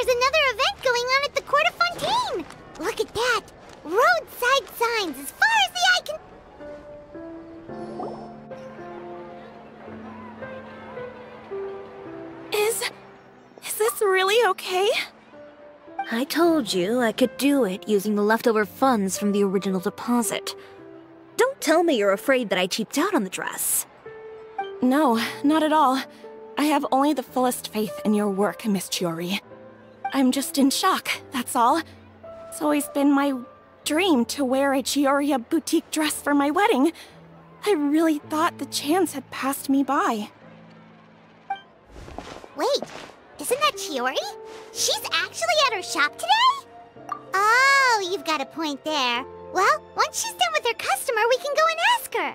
there's another event going on at the Court of Fontaine! Look at that! Roadside signs as far as the eye can... Is this really okay? I told you I could do it using the leftover funds from the original deposit. Don't tell me you're afraid that I cheaped out on the dress. No, not at all. I have only the fullest faith in your work, Miss Chiori. I'm just in shock, that's all. It's always been my dream to wear a Cisoria boutique dress for my wedding. I really thought the chance had passed me by. Wait, isn't that Chiori? She's actually at her shop today? Oh, you've got a point there. Well, once she's done with her customer, we can go and ask her.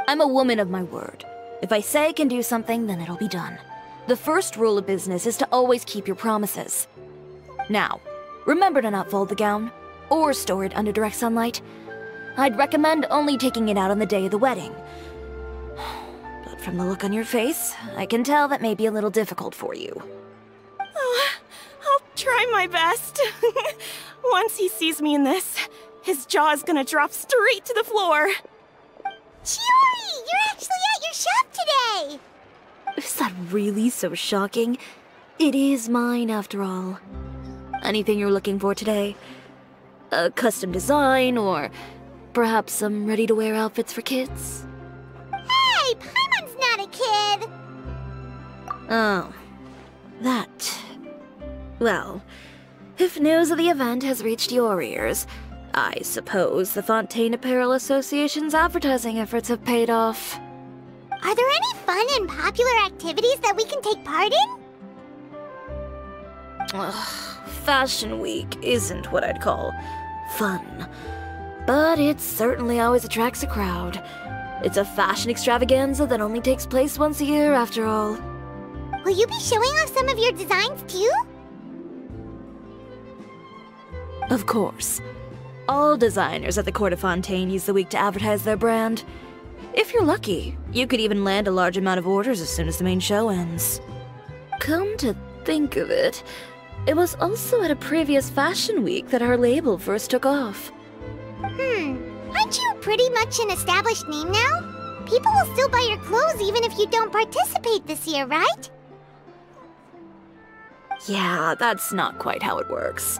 I'm a woman of my word. If I say I can do something, then it'll be done. The first rule of business is to always keep your promises. Now, remember to not fold the gown, or store it under direct sunlight. I'd recommend only taking it out on the day of the wedding. But from the look on your face, I can tell that may be a little difficult for you. Oh, I'll try my best. Once he sees me in this, his jaw is gonna drop straight to the floor. Chiori, you're actually at your shop today! Is that really so shocking? It is mine, after all. Anything you're looking for today? A custom design, or perhaps some ready-to-wear outfits for kids? Hey, 𝘂aimon's not a kid! Oh, that. Well, if news of the event has reached your ears, I suppose the Fontaine Apparel Association's advertising efforts have paid off. Are there any fun and popular activities that we can take part in? Ugh, Fashion Week isn't what I'd call fun. But it certainly always attracts a crowd. It's a fashion extravaganza that only takes place once a year, after all. Will you be showing off some of your designs, too? Of course. All designers at the Court of Fontaine use the week to advertise their brand. If you're lucky, you could even land a large amount of orders as soon as the main show ends. Come to think of it, it was also at a previous fashion week that our label first took off. Aren't you pretty much an established name now? People will still buy your clothes even if you don't participate this year, right? Yeah, that's not quite how it works.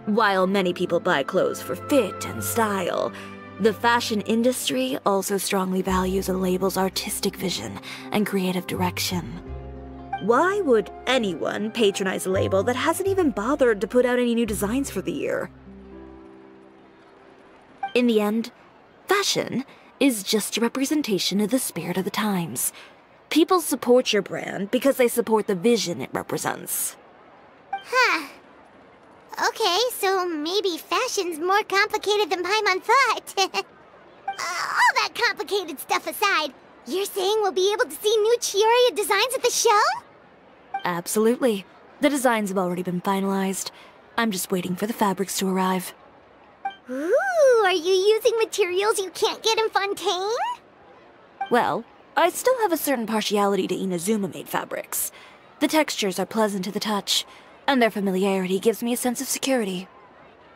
While many people buy clothes for fit and style, the fashion industry also strongly values a label's artistic vision and creative direction. Why would anyone patronize a label that hasn't even bothered to put out any new designs for the year? In the end, fashion is just a representation of the spirit of the times. People support your brand because they support the vision it represents. Huh. Okay, so maybe fashion's more complicated than 𝘂aimon thought. All that complicated stuff aside, you're saying we'll be able to see new Chiori designs at the show? Absolutely. The designs have already been finalized. I'm just waiting for the fabrics to arrive. Ooh, are you using materials you can't get in Fontaine? Well, I still have a certain partiality to Inazuma-made fabrics. The textures are pleasant to the touch, and their familiarity gives me a sense of security.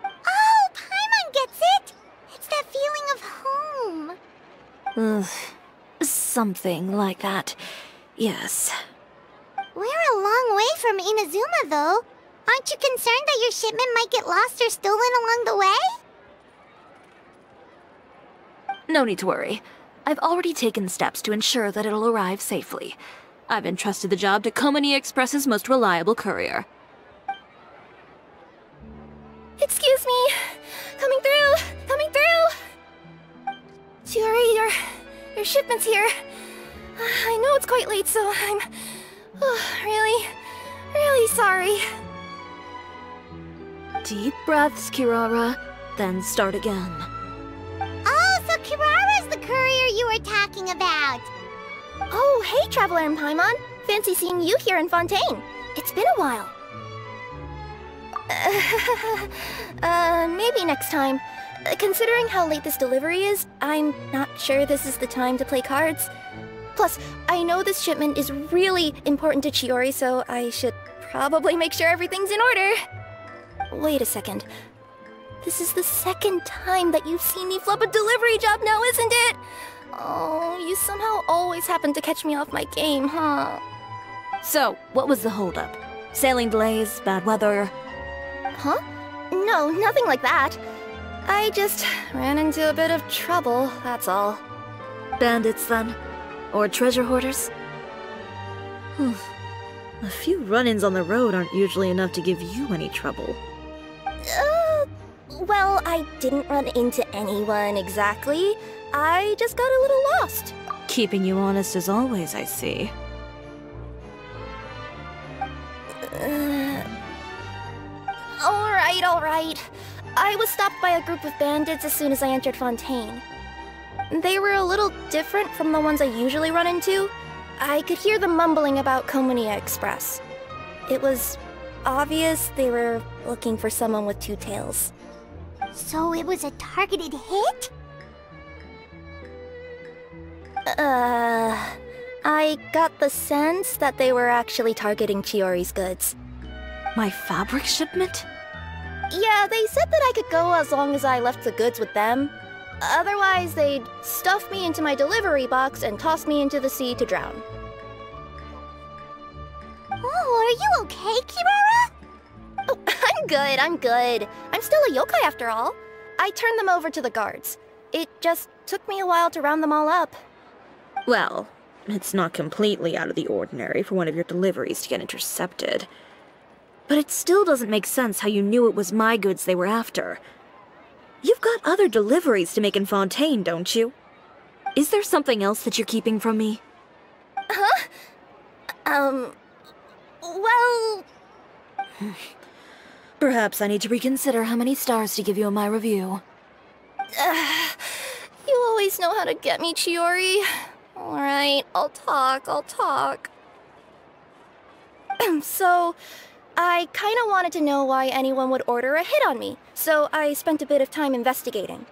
Oh, 𝘂aimon gets it! It's that feeling of home. Ugh, something like that, yes. We're a long way from Inazuma, though. Aren't you concerned that your shipment might get lost or stolen along the way? No need to worry. I've already taken steps to ensure that it'll arrive safely. I've entrusted the job to 𝘂aimon Express's most reliable courier. Excuse me! Coming through! Coming through! Chiori, your shipment's here. I know it's quite late, so I'm really sorry. Deep breaths, Kirara, then start again. Oh, so Kirara's the courier you were talking about. Oh, hey, Traveler and 𝘂aimon. Fancy seeing you here in Fontaine. It's been a while. Maybe next time. Considering how late this delivery is, I'm not sure this is the time to play cards. Plus, I know this shipment is really important to Chiori, so I should probably make sure everything's in order. Wait a second. This is the second time that you've seen me flub a delivery job now, isn't it? Oh, you somehow always happen to catch me off my game, huh? So, what was the holdup? Sailing delays, bad weather? Huh? No, nothing like that. I just ran into a bit of trouble, that's all. Bandits, then? Or treasure hoarders? A few run-ins on the road aren't usually enough to give you any trouble. Well, I didn't run into anyone exactly. I just got a little lost. Keeping you honest as always, I see. Alright. I was stopped by a group of bandits as soon as I entered Fontaine. They were a little different from the ones I usually run into. I could hear them mumbling about 𝘂়ais𝗹ecie. It was obvious they were looking for someone with two tails. So it was a targeted hit? I got the sense that they were actually targeting Chiori's goods. My fabric shipment? Yeah, they said that I could go as long as I left the goods with them. Otherwise, they'd stuff me into my delivery box and toss me into the sea to drown. Oh, are you okay, Kirara? Oh, I'm good. I'm still a yokai after all. I turned them over to the guards. It just took me a while to round them all up. Well, it's not completely out of the ordinary for one of your deliveries to get intercepted. But it still doesn't make sense how you knew it was my goods they were after. You've got other deliveries to make in Fontaine, don't you? Is there something else that you're keeping from me? Huh? Well... Perhaps I need to reconsider how many stars to give you in my review. You always know how to get me, Chiori. Alright, I'll talk. So, I kinda wanted to know why anyone would order a hit on me, so I spent a bit of time investigating.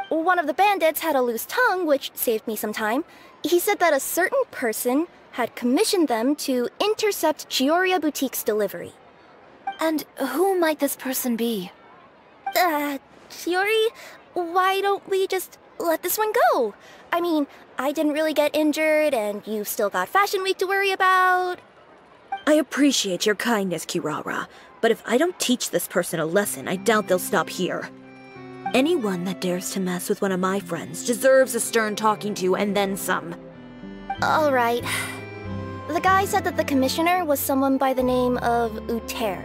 One of the bandits had a loose tongue, which saved me some time. He said that a certain person had commissioned them to intercept Chiori Boutique's delivery. And who might this person be? Chiori, why don't we just let this one go? I mean, I didn't really get injured, and you've still got Fashion Week to worry about. I appreciate your kindness, Kirara, but if I don't teach this person a lesson, I doubt they'll stop here. Anyone that dares to mess with one of my friends deserves a stern talking to and then some. Alright. The guy said that the commissioner was someone by the name of 𝘂παιr.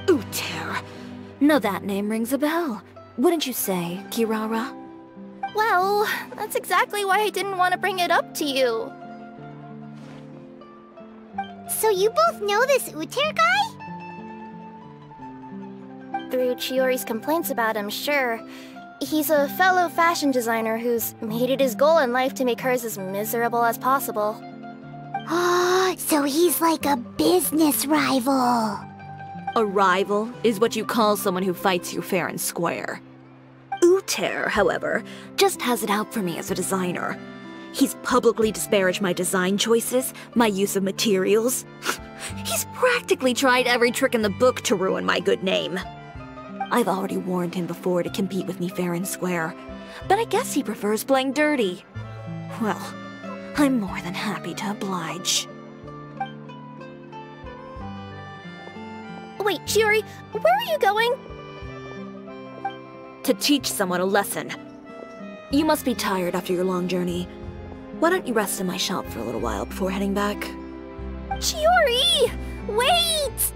𝘂παιr. Now that name rings a bell. Wouldn't you say, Kirara? Well, that's exactly why I didn't want to bring it up to you. So you both know this 𝘂παιr guy? Through Chiori's complaints about him, sure. He's a fellow fashion designer who's made it his goal in life to make hers as miserable as possible. Oh, so he's like a business rival. A rival is what you call someone who fights you fair and square. 𝘂παιr, however, just has it out for me as a designer. He's publicly disparaged my design choices, my use of materials. He's practically tried every trick in the book to ruin my good name. I've already warned him before to compete with me fair and square, but I guess he prefers playing dirty. Well, I'm more than happy to oblige. Wait, Chiori, where are you going? To teach someone a lesson. You must be tired after your long journey. Why don't you rest in my shop for a little while before heading back? Chiori! Wait!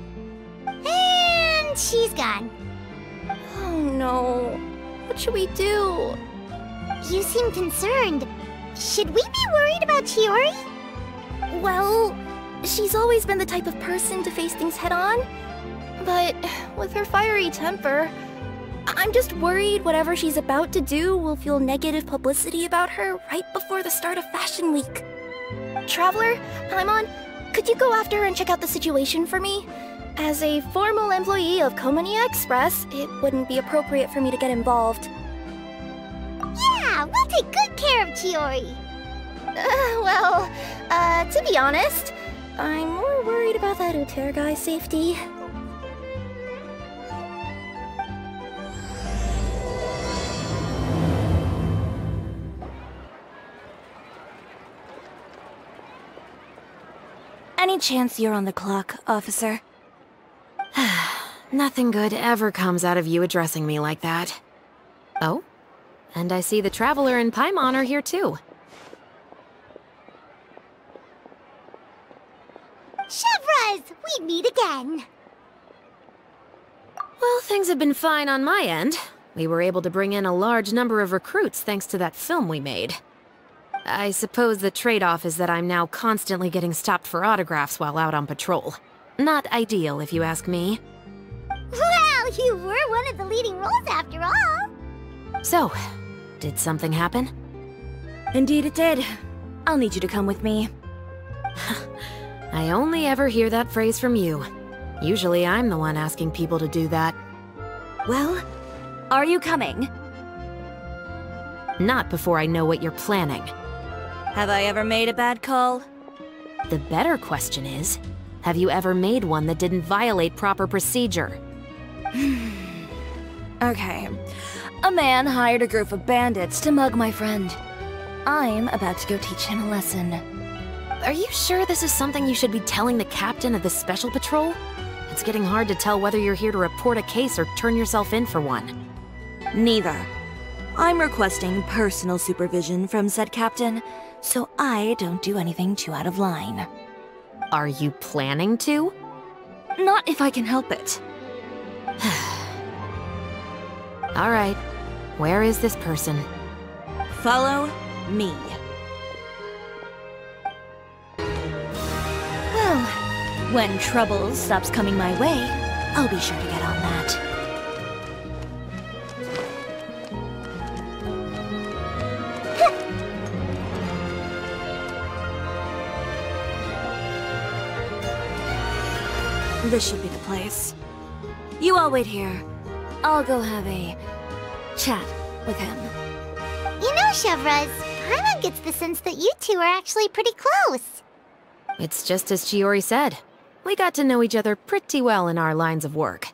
And she's gone. Oh no. What should we do? You seem concerned. Should we be worried about Chiori? Well, she's always been the type of person to face things head-on. But with her fiery temper, I'm just worried whatever she's about to do will feel negative publicity about her right before the start of Fashion Week. Traveler, Paimon, could you go after her and check out the situation for me? As a formal employee of 𝘂�𝗹cie, it wouldn't be appropriate for me to get involved. Yeah, we'll take good care of Chiori. To be honest, I'm more worried about that 𝘂παιr guy's safety. Any chance you're on the clock, officer? Nothing good ever comes out of you addressing me like that. Oh? And I see the Traveler and Paimon are here too. Chevreuse, we meet again. Well, things have been fine on my end. We were able to bring in a large number of recruits thanks to that film we made. I suppose the trade-off is that I'm now constantly getting stopped for autographs while out on patrol. Not ideal, if you ask me. Well, you were one of the leading roles after all. So, did something happen? Indeed it did. I'll need you to come with me. I only ever hear that phrase from you. Usually I'm the one asking people to do that. Well, are you coming? Not before I know what you're planning. Have I ever made a bad call? The better question is, have you ever made one that didn't violate proper procedure? Okay. A man hired a group of bandits to mug my friend. I'm about to go teach him a lesson. Are you sure this is something you should be telling the captain of the Special Patrol? It's getting hard to tell whether you're here to report a case or turn yourself in for one. Neither. I'm requesting personal supervision from said captain, so I don't do anything too out of line. Are you planning to? Not if I can help it. All right. Where is this person? Follow me. Well, when trouble stops coming my way, I'll be sure to get on that. This should be the place. You all wait here. I'll go have a chat with him. You know, Chevreuse, Paimon gets the sense that you two are actually pretty close. It's just as Chiori said. We got to know each other pretty well in our lines of work.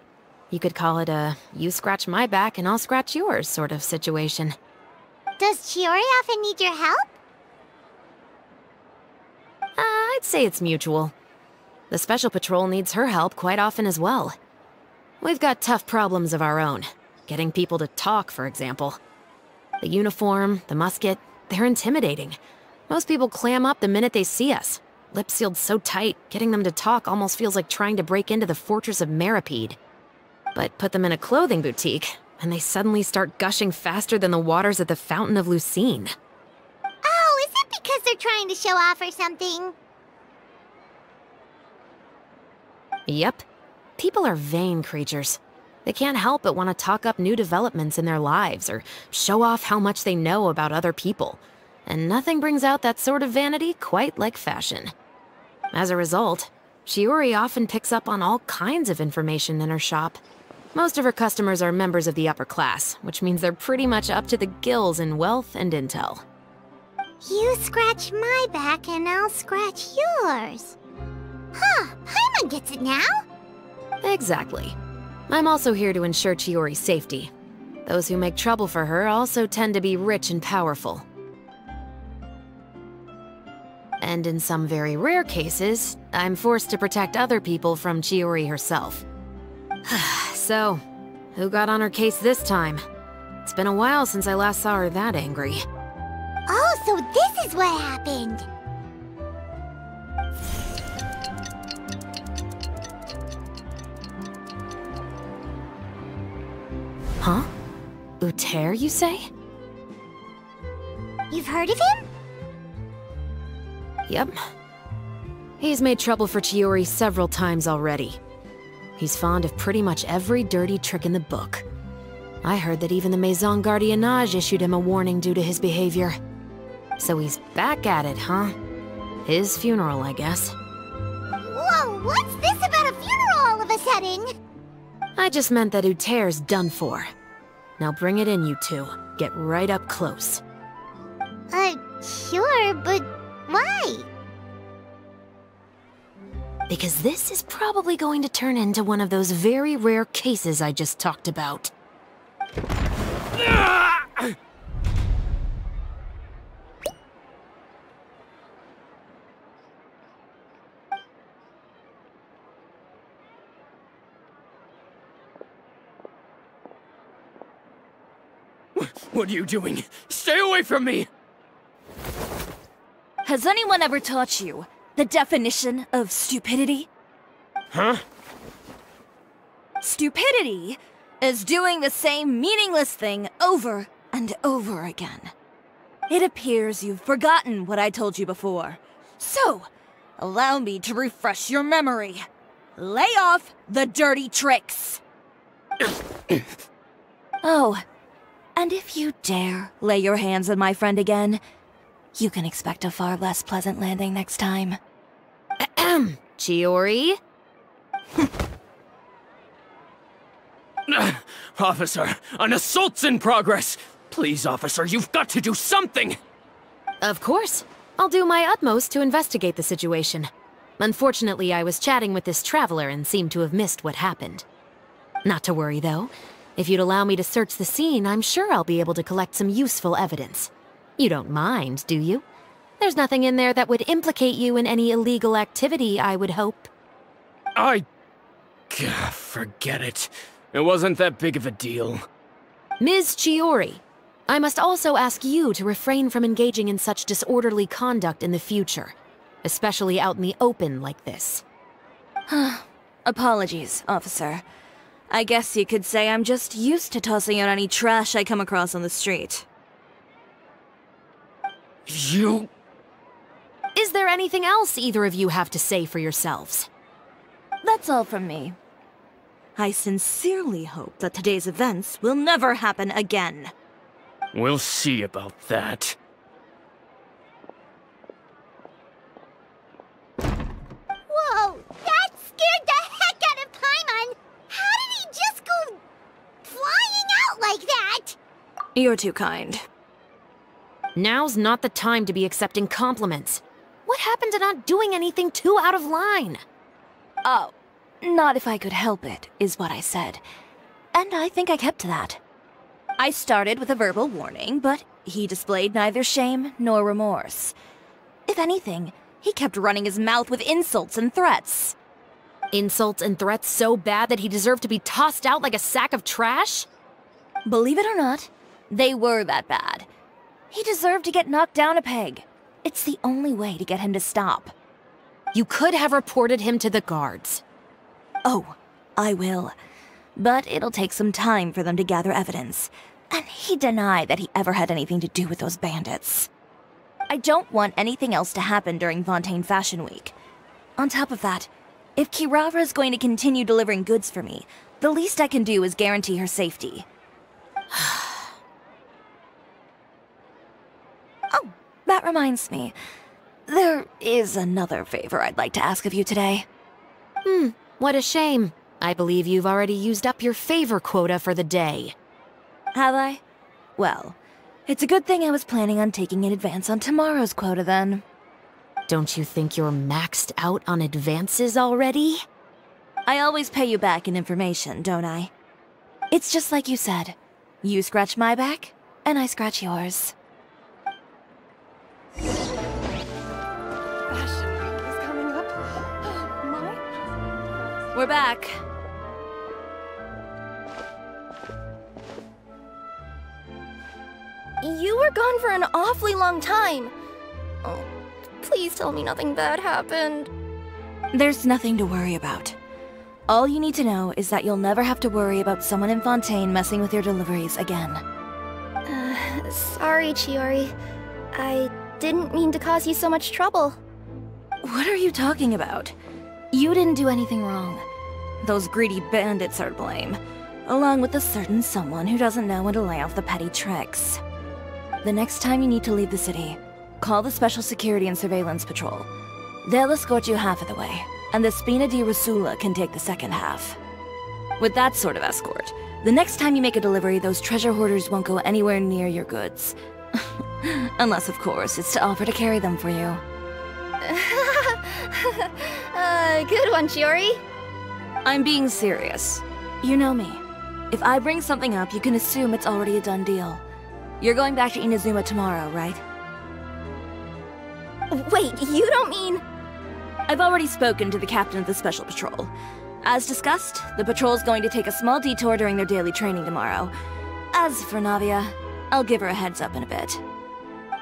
You could call it a you scratch my back and I'll scratch yours sort of situation. Does Chiori often need your help? I'd say it's mutual. The Special Patrol needs her help quite often as well. We've got tough problems of our own. Getting people to talk, for example. The uniform, the musket, they're intimidating. Most people clam up the minute they see us. Lips sealed so tight, getting them to talk almost feels like trying to break into the fortress of Masquerade. But put them in a clothing boutique, and they suddenly start gushing faster than the waters at the Fountain of Lucine. Oh, is it because they're trying to show off or something? Yep. People are vain creatures. They can't help but want to talk up new developments in their lives or show off how much they know about other people. And nothing brings out that sort of vanity quite like fashion. As a result, Chiori often picks up on all kinds of information in her shop. Most of her customers are members of the upper class, which means they're pretty much up to the gills in wealth and intel. You scratch my back and I'll scratch yours. Huh, Paimon gets it now? Exactly. I'm also here to ensure Chiori's safety. Those who make trouble for her also tend to be rich and powerful. And in some very rare cases, I'm forced to protect other people from Chiori herself. So, who got on her case this time? It's been a while since I last saw her that angry. Oh, so this is what happened. Huh? 𝘂παιr, you say? You've heard of him? Yep. He's made trouble for Chiori several times already. He's fond of pretty much every dirty trick in the book. I heard that even the 𝘂παιrcie issued him a warning due to his behavior. So he's back at it, huh? His funeral, I guess. Whoa, what's this about a funeral all of a sudden? I just meant that 𝘂παιr's done for. Now bring it in, you two. Get right up close. Sure, but why? Because this is probably going to turn into one of those very rare cases I just talked about. What are you doing? Stay away from me! Has anyone ever taught you the definition of stupidity? Huh? Stupidity is doing the same meaningless thing over and over again. It appears you've forgotten what I told you before. So, allow me to refresh your memory. Lay off the dirty tricks! Oh, and if you dare lay your hands on my friend again, you can expect a far less pleasant landing next time. Ahem. Chiori? Officer, an assault's in progress! Please, officer, you've got to do something! Of course. I'll do my utmost to investigate the situation. Unfortunately, I was chatting with this traveler and seemed to have missed what happened. Not to worry, though. If you'd allow me to search the scene, I'm sure I'll be able to collect some useful evidence. You don't mind, do you? There's nothing in there that would implicate you in any illegal activity, I would hope. Forget it. It wasn't that big of a deal. Ms. Chiori, I must also ask you to refrain from engaging in such disorderly conduct in the future, especially out in the open like this. Apologies, officer. I guess you could say I'm just used to tossing out any trash I come across on the street. You... Is there anything else either of you have to say for yourselves? That's all from me. I sincerely hope that today's events will never happen again. We'll see about that. Whoa! That scared the heck out of Paimon! How did he just go flying out like that? You're too kind. Now's not the time to be accepting compliments. What happened to not doing anything too out of line? Oh, not if I could help it, is what I said. And I think I kept to that. I started with a verbal warning, but he displayed neither shame nor remorse. If anything, he kept running his mouth with insults and threats. Insults and threats so bad that he deserved to be tossed out like a sack of trash? Believe it or not, they were that bad. He deserved to get knocked down a peg. It's the only way to get him to stop. You could have reported him to the guards. Oh, I will. But it'll take some time for them to gather evidence. And he denied that he ever had anything to do with those bandits. I don't want anything else to happen during Fontaine Fashion Week. On top of that, if Kirara is going to continue delivering goods for me, the least I can do is guarantee her safety. Oh, that reminds me. There is another favor I'd like to ask of you today. What a shame. I believe you've already used up your favor quota for the day. Have I? Well, it's a good thing I was planning on taking an advance on tomorrow's quota then. Don't you think you're maxed out on advances already? I always pay you back in information, don't I? It's just like you said. You scratch my back, and I scratch yours. Fashion Week is coming up. My... We're back. You were gone for an awfully long time. Oh, please tell me nothing bad happened. There's nothing to worry about. All you need to know is that you'll never have to worry about someone in Fontaine messing with your deliveries again. Sorry, Chiori. I didn't mean to cause you so much trouble. What are you talking about? You didn't do anything wrong. Those greedy bandits are to blame, along with a certain someone who doesn't know when to lay off the petty tricks. The next time you need to leave the city, call the Special Security and Surveillance Patrol. They'll escort you half of the way, and the 𝘂παιν𝗹ន់can take the second half. With that sort of escort, the next time you make a delivery, those treasure hoarders won't go anywhere near your goods. Unless, of course, it's to offer to carry them for you. Good one, Chiori. I'm being serious. You know me. If I bring something up, you can assume it's already a done deal. You're going back to Inazuma tomorrow, right? Wait, you don't mean... I've already spoken to the captain of the Special Patrol. As discussed, the patrol's going to take a small detour during their daily training tomorrow. As for Navia, I'll give her a heads up in a bit.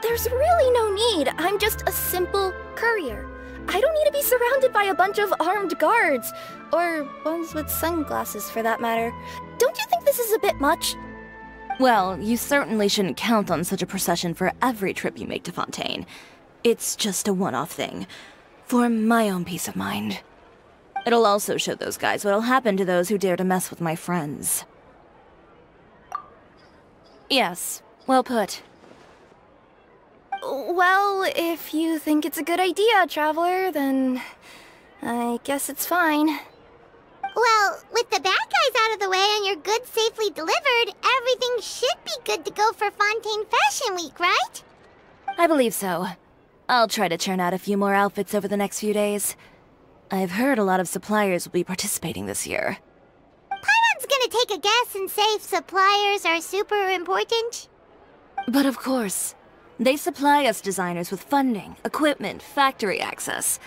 There's really no need. I'm just a simple courier. I don't need to be surrounded by a bunch of armed guards. Or ones with sunglasses, for that matter. Don't you think this is a bit much? Well, you certainly shouldn't count on such a procession for every trip you make to Fontaine. It's just a one-off thing. For my own peace of mind. It'll also show those guys what'll happen to those who dare to mess with my friends. Yes, well put. Well, if you think it's a good idea, Traveler, then... I guess it's fine. Well, with the bad guys out of the way and your goods safely delivered, everything should be good to go for Fontaine Fashion Week, right? I believe so. I'll try to churn out a few more outfits over the next few days. I've heard a lot of suppliers will be participating this year. Paimon's gonna take a guess and say if suppliers are super important. But of course, they supply us designers with funding, equipment, factory access.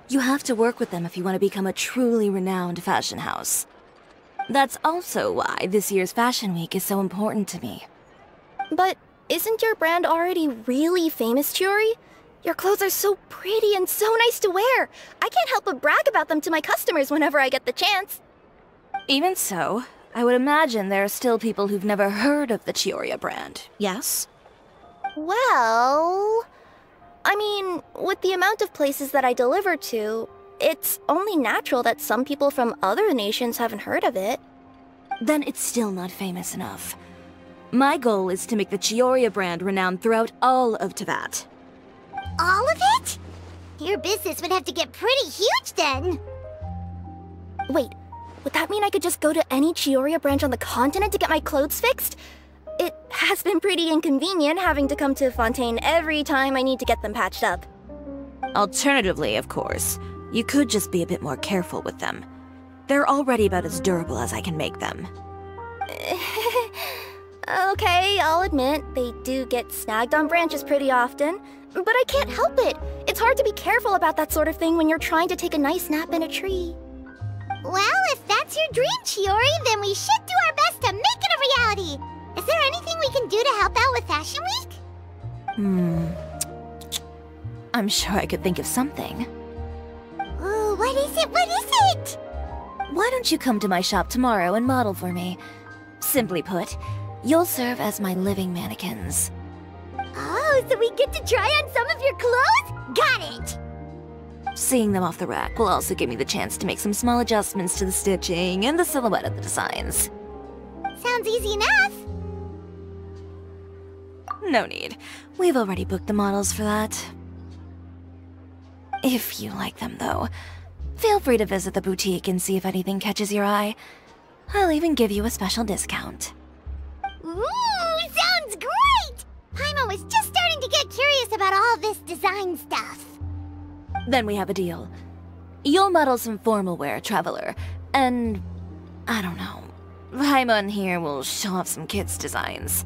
You have to work with them if you want to become a truly renowned fashion house. That's also why this year's Fashion Week is so important to me. But isn't your brand already really famous, Chiori? Your clothes are so pretty and so nice to wear. I can't help but brag about them to my customers whenever I get the chance. Even so, I would imagine there are still people who've never heard of the Chiori brand, yes? Well... I mean, with the amount of places that I deliver to, it's only natural that some people from other nations haven't heard of it. Then it's still not famous enough. My goal is to make the Chiori brand renowned throughout all of Teyvat. All of it? Your business would have to get pretty huge then. Wait, would that mean I could just go to any Chiori branch on the continent to get my clothes fixed? It has been pretty inconvenient having to come to Fontaine every time I need to get them patched up. Alternatively, of course, you could just be a bit more careful with them. They're already about as durable as I can make them. Okay, I'll admit, they do get snagged on branches pretty often, but I can't help it. It's hard to be careful about that sort of thing when you're trying to take a nice nap in a tree. Well, if that's your dream, Chiori, then we should do our best to make it a reality. Is there anything we can do to help out with Fashion Week? I'm sure I could think of something. Ooh, what is it? What is it? Why don't you come to my shop tomorrow and model for me? Simply put, you'll serve as my living mannequins. Oh, so we get to try on some of your clothes? Got it! Seeing them off the rack will also give me the chance to make some small adjustments to the stitching and the silhouette of the designs. Sounds easy enough. No need. We've already booked the models for that. If you like them, though, feel free to visit the boutique and see if anything catches your eye. I'll even give you a special discount. Ooh, sounds great! Paimon was just starting to get curious about all this design stuff. Then we have a deal. You'll model some formal wear, Traveler, and... I don't know. Paimon here will show off some kids' designs.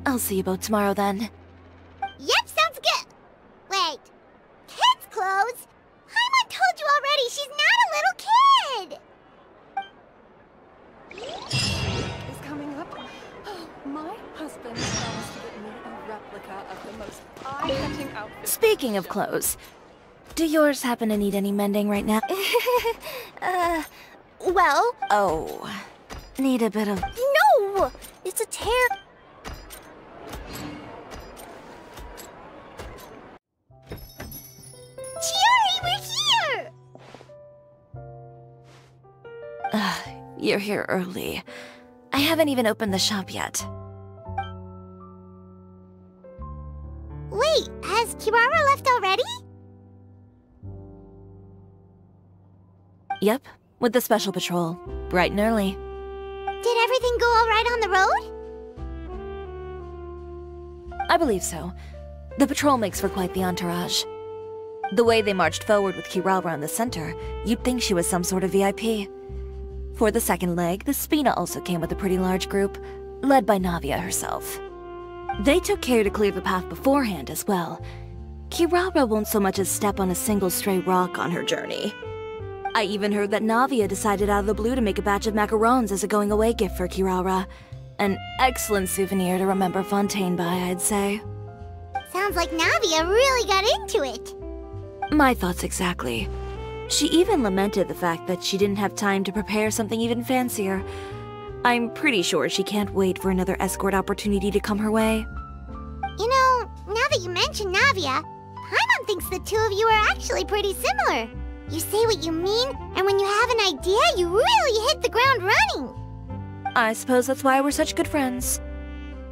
I'll see you both tomorrow then. Yep, sounds good. Wait, kids' clothes? Paimon told you already, she's not a little kid! Is coming up. My husband promised to get me a replica of the most eye-catching outfit. Speaking of clothes, do yours happen to need any mending right now? Well... Oh, need a bit of... No! It's a tear... Chiori, we're here! You're here early. I haven't even opened the shop yet. Wait, has Kirara left already? Yep, with the Special Patrol, bright and early. Did everything go alright on the road? I believe so. The patrol makes for quite the entourage. The way they marched forward with Kirara in the center, you'd think she was some sort of VIP. For the second leg, the Spina also came with a pretty large group, led by Navia herself. They took care to clear the path beforehand as well. Kirara won't so much as step on a single stray rock on her journey. I even heard that Navia decided out of the blue to make a batch of macarons as a going-away gift for Kirara. An excellent souvenir to remember Fontaine by, I'd say. Sounds like Navia really got into it. My thoughts exactly. She even lamented the fact that she didn't have time to prepare something even fancier. I'm pretty sure she can't wait for another escort opportunity to come her way. You know, now that you mention Navia, Paimon thinks the two of you are actually pretty similar. You say what you mean, and when you have an idea, you really hit the ground running. I suppose that's why we're such good friends.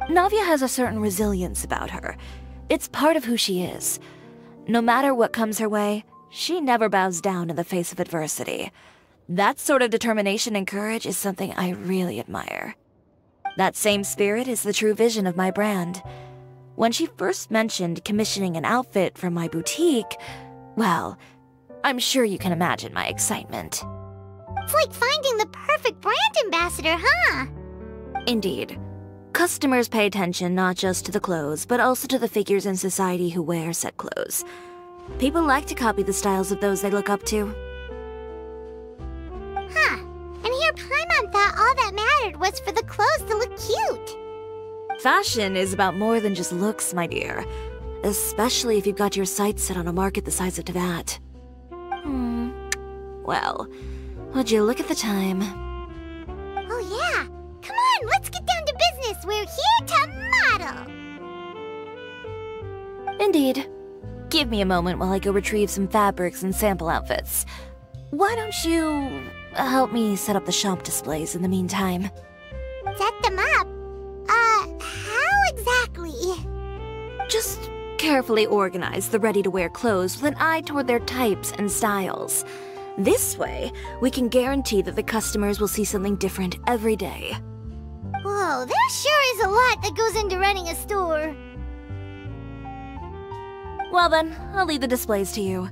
Navia has a certain resilience about her. It's part of who she is. No matter what comes her way, she never bows down in the face of adversity. That sort of determination and courage is something I really admire. That same spirit is the true vision of my brand. When she first mentioned commissioning an outfit from my boutique, well, I'm sure you can imagine my excitement. It's like finding the perfect brand ambassador, huh? Indeed. Customers pay attention not just to the clothes, but also to the figures in society who wear said clothes. People like to copy the styles of those they look up to. Huh. And here Paimon thought all that mattered was for the clothes to look cute. Fashion is about more than just looks, my dear. Especially if you've got your sights set on a market the size of Teyvat. Well, would you look at the time? Oh yeah! Come on, let's get down to business! We're here to model! Indeed. Give me a moment while I go retrieve some fabrics and sample outfits. Why don't you help me set up the shop displays in the meantime? Set them up? How exactly? Just carefully organize the ready-to-wear clothes with an eye toward their types and styles. This way, we can guarantee that the customers will see something different every day. Whoa, there sure is a lot that goes into running a store. Well then, I'll leave the displays to you.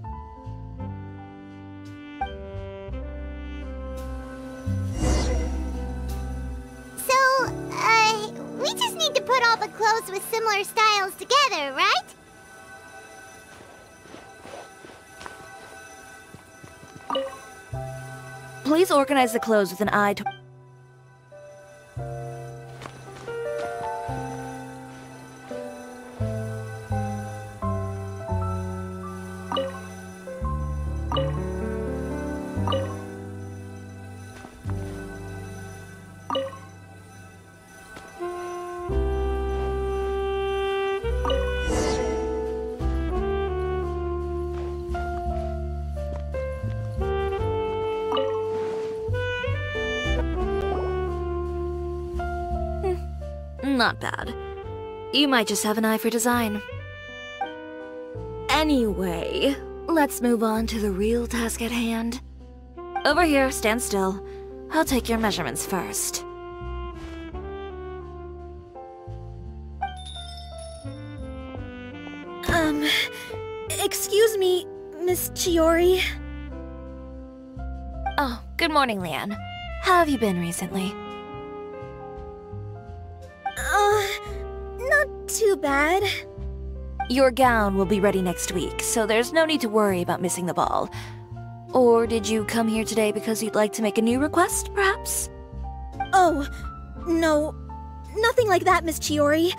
So, we just need to put all the clothes with similar styles together, right? Please organize the clothes with an eye to... Not bad. You might just have an eye for design. Anyway, let's move on to the real task at hand. Over here, stand still. I'll take your measurements first. Excuse me, Miss Chiori. Oh, good morning, Leanne. How have you been recently? Not too bad. Your gown will be ready next week, so there's no need to worry about missing the ball. Or did you come here today because you'd like to make a new request, perhaps? Oh, no. Nothing like that, Miss Chiori.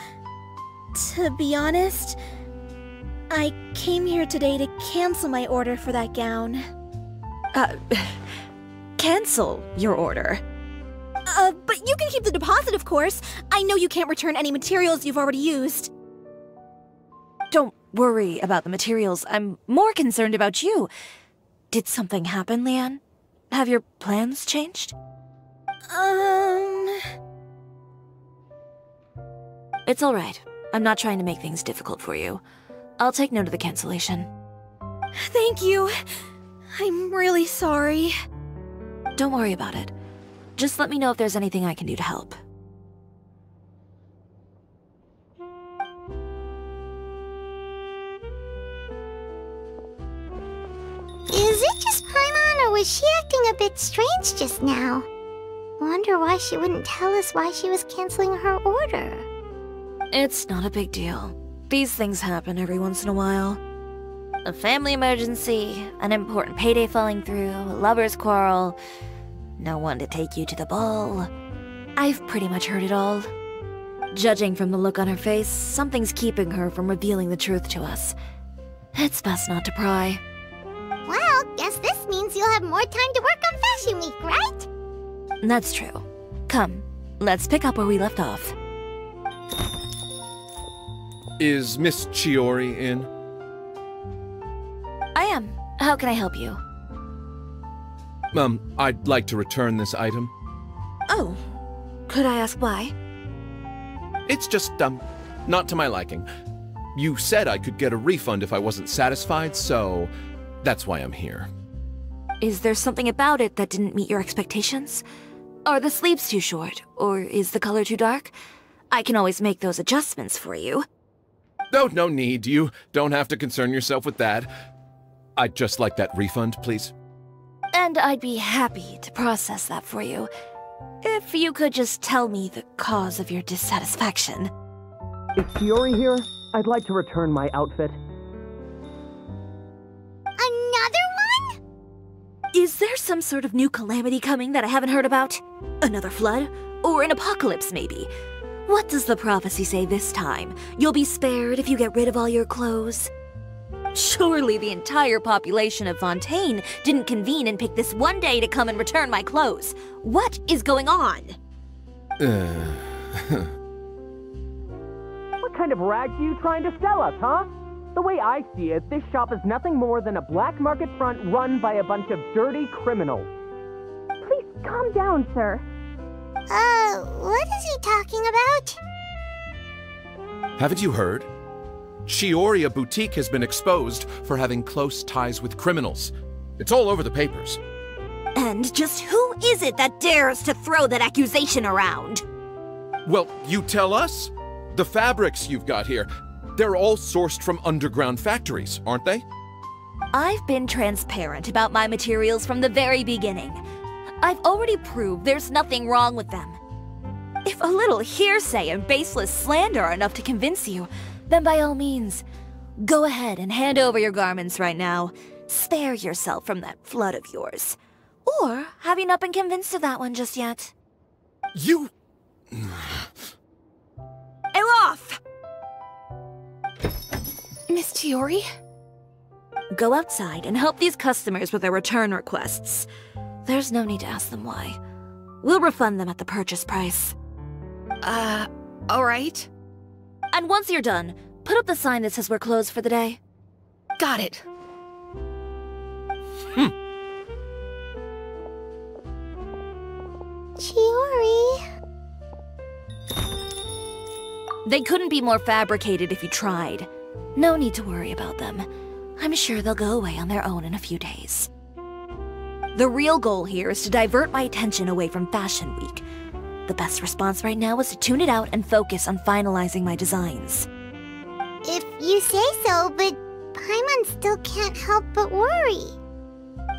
To be honest, I came here today to cancel my order for that gown. Cancel your order? But you can keep the deposit, of course. I know you can't return any materials you've already used. Don't worry about the materials. I'm more concerned about you. Did something happen, Leanne? Have your plans changed? It's alright. I'm not trying to make things difficult for you. I'll take note of the cancellation. Thank you. I'm really sorry. Don't worry about it. Just let me know if there's anything I can do to help. bit strange just now. Wonder why she wouldn't tell us why she was canceling her order. It's not a big deal. These things happen every once in a while. A family emergency, an important payday falling through, a lover's quarrel, no one to take you to the ball. I've pretty much heard it all. Judging from the look on her face, something's keeping her from revealing the truth to us. It's best not to pry. Well, guess this means you'll have more time to work on Fashion Week, right? That's true. Come, let's pick up where we left off. Is Miss Chiori in? I am. How can I help you? I'd like to return this item. Oh. Could I ask why? It's just, not to my liking. You said I could get a refund if I wasn't satisfied, so that's why I'm here. Is there something about it that didn't meet your expectations? Are the sleeves too short? Or is the color too dark? I can always make those adjustments for you. Oh, no need. You don't have to concern yourself with that. I'd just like that refund, please. And I'd be happy to process that for you. If you could just tell me the cause of your dissatisfaction. Is Chiori here? I'd like to return my outfit. Another one? Is there some sort of new calamity coming that I haven't heard about? Another flood? Or an apocalypse, maybe? What does the prophecy say this time? You'll be spared if you get rid of all your clothes? Surely the entire population of Fontaine didn't convene and pick this one day to come and return my clothes. What is going on? What kind of rags are you trying to sell us, huh? The way I see it, this shop is nothing more than a black market front run by a bunch of dirty criminals. Please calm down, sir. What is he talking about? Haven't you heard? Chiori Boutique has been exposed for having close ties with criminals. It's all over the papers. And just who is it that dares to throw that accusation around? Well, you tell us. The fabrics you've got here, they're all sourced from underground factories, aren't they? I've been transparent about my materials from the very beginning. I've already proved there's nothing wrong with them. If a little hearsay and baseless slander are enough to convince you, then by all means, go ahead and hand over your garments right now. Spare yourself from that flood of yours. Or have you not been convinced of that one just yet? You... Off! Miss Chiori? Go outside and help these customers with their return requests. There's no need to ask them why. We'll refund them at the purchase price. Alright. And once you're done, put up the sign that says we're closed for the day. Got it. Chiori. They couldn't be more fabricated if you tried. No need to worry about them. I'm sure they'll go away on their own in a few days. The real goal here is to divert my attention away from Fashion Week. The best response right now is to tune it out and focus on finalizing my designs. If you say so, but Paimon still can't help but worry.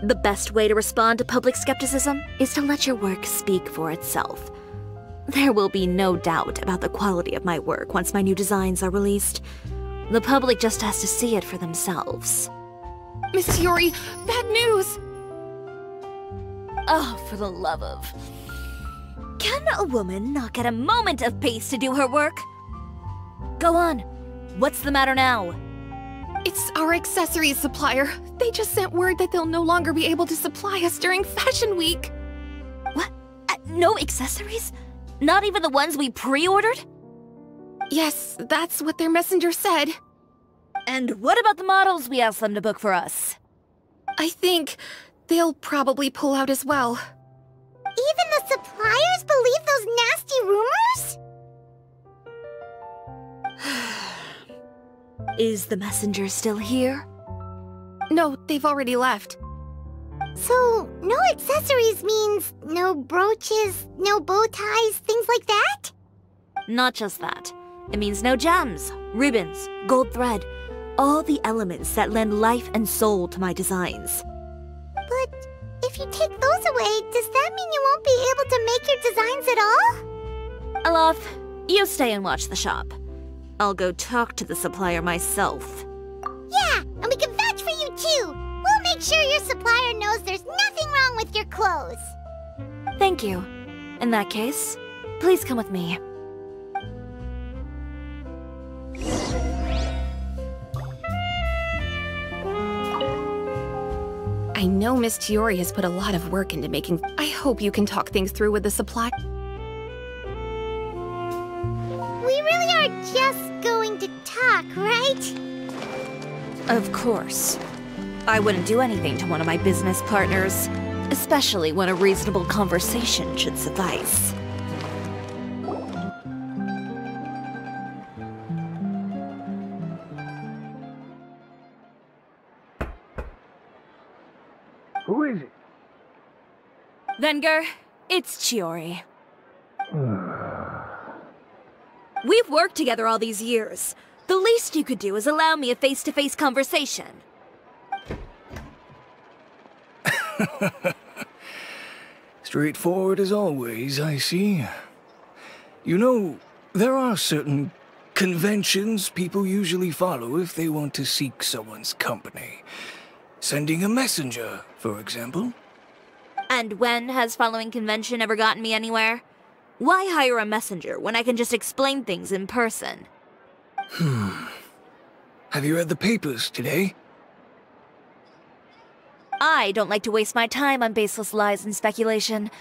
The best way to respond to public skepticism is to let your work speak for itself. There will be no doubt about the quality of my work once my new designs are released. The public just has to see it for themselves. Miss Chiori, bad news! Oh, for the love of... Can a woman not get a moment of peace to do her work? Go on. What's the matter now? It's our accessories supplier. They just sent word that they'll no longer be able to supply us during Fashion Week. What? No accessories? Not even the ones we pre-ordered? Yes, that's what their messenger said. And what about the models we asked them to book for us? I think they'll probably pull out as well. Even the suppliers believe those nasty rumors? Is the messenger still here? No, they've already left. So, no accessories means no brooches, no bow ties, things like that? Not just that. It means no gems, ribbons, gold thread, all the elements that lend life and soul to my designs. But if you take those away, does that mean you won't be able to make your designs at all? Alof, you stay and watch the shop. I'll go talk to the supplier myself. Yeah, and we can vouch for you too. We'll make sure your supplier knows there's nothing wrong with your clothes. Thank you. In that case, please come with me. I know Miss Chiori has put a lot of work into making... I hope you can talk things through with the supply... We really are just going to talk, right? Of course. I wouldn't do anything to one of my business partners, especially when a reasonable conversation should suffice. Who is it? Venger, it's Chiori. We've worked together all these years. The least you could do is allow me a face-to-face conversation. Straightforward as always, I see. You know, there are certain conventions people usually follow if they want to seek someone's company. Sending a messenger, for example. And when has following convention ever gotten me anywhere? Why hire a messenger when I can just explain things in person? Have you read the papers today? I don't like to waste my time on baseless lies and speculation.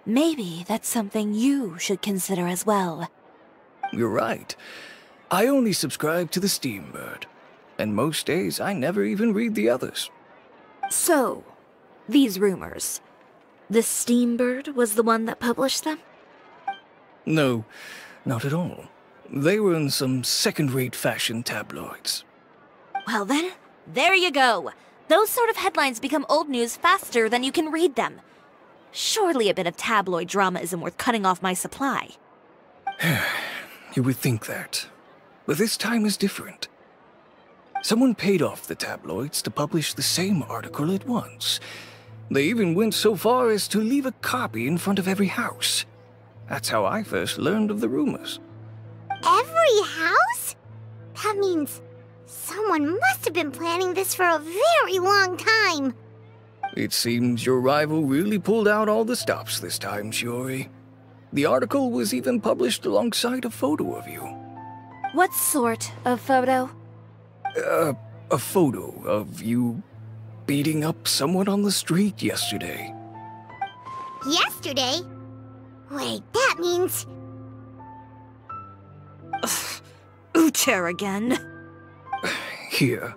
Maybe that's something you should consider as well. You're right. I only subscribe to the Steambird. And most days I never even read the others. So, these rumors. The Steambird was the one that published them? No, not at all. They were in some second-rate fashion tabloids. Well then, there you go. Those sort of headlines become old news faster than you can read them. Surely a bit of tabloid drama isn't worth cutting off my supply. You would think that. But this time is different. Someone paid off the tabloids to publish the same article at once. They even went so far as to leave a copy in front of every house. That's how I first learned of the rumors. Every house? That means someone must have been planning this for a very long time. It seems your rival really pulled out all the stops this time, Chiori. The article was even published alongside a photo of you. What sort of photo? A photo of you beating up someone on the street yesterday. Yesterday? Wait, that means... Uter again. Here,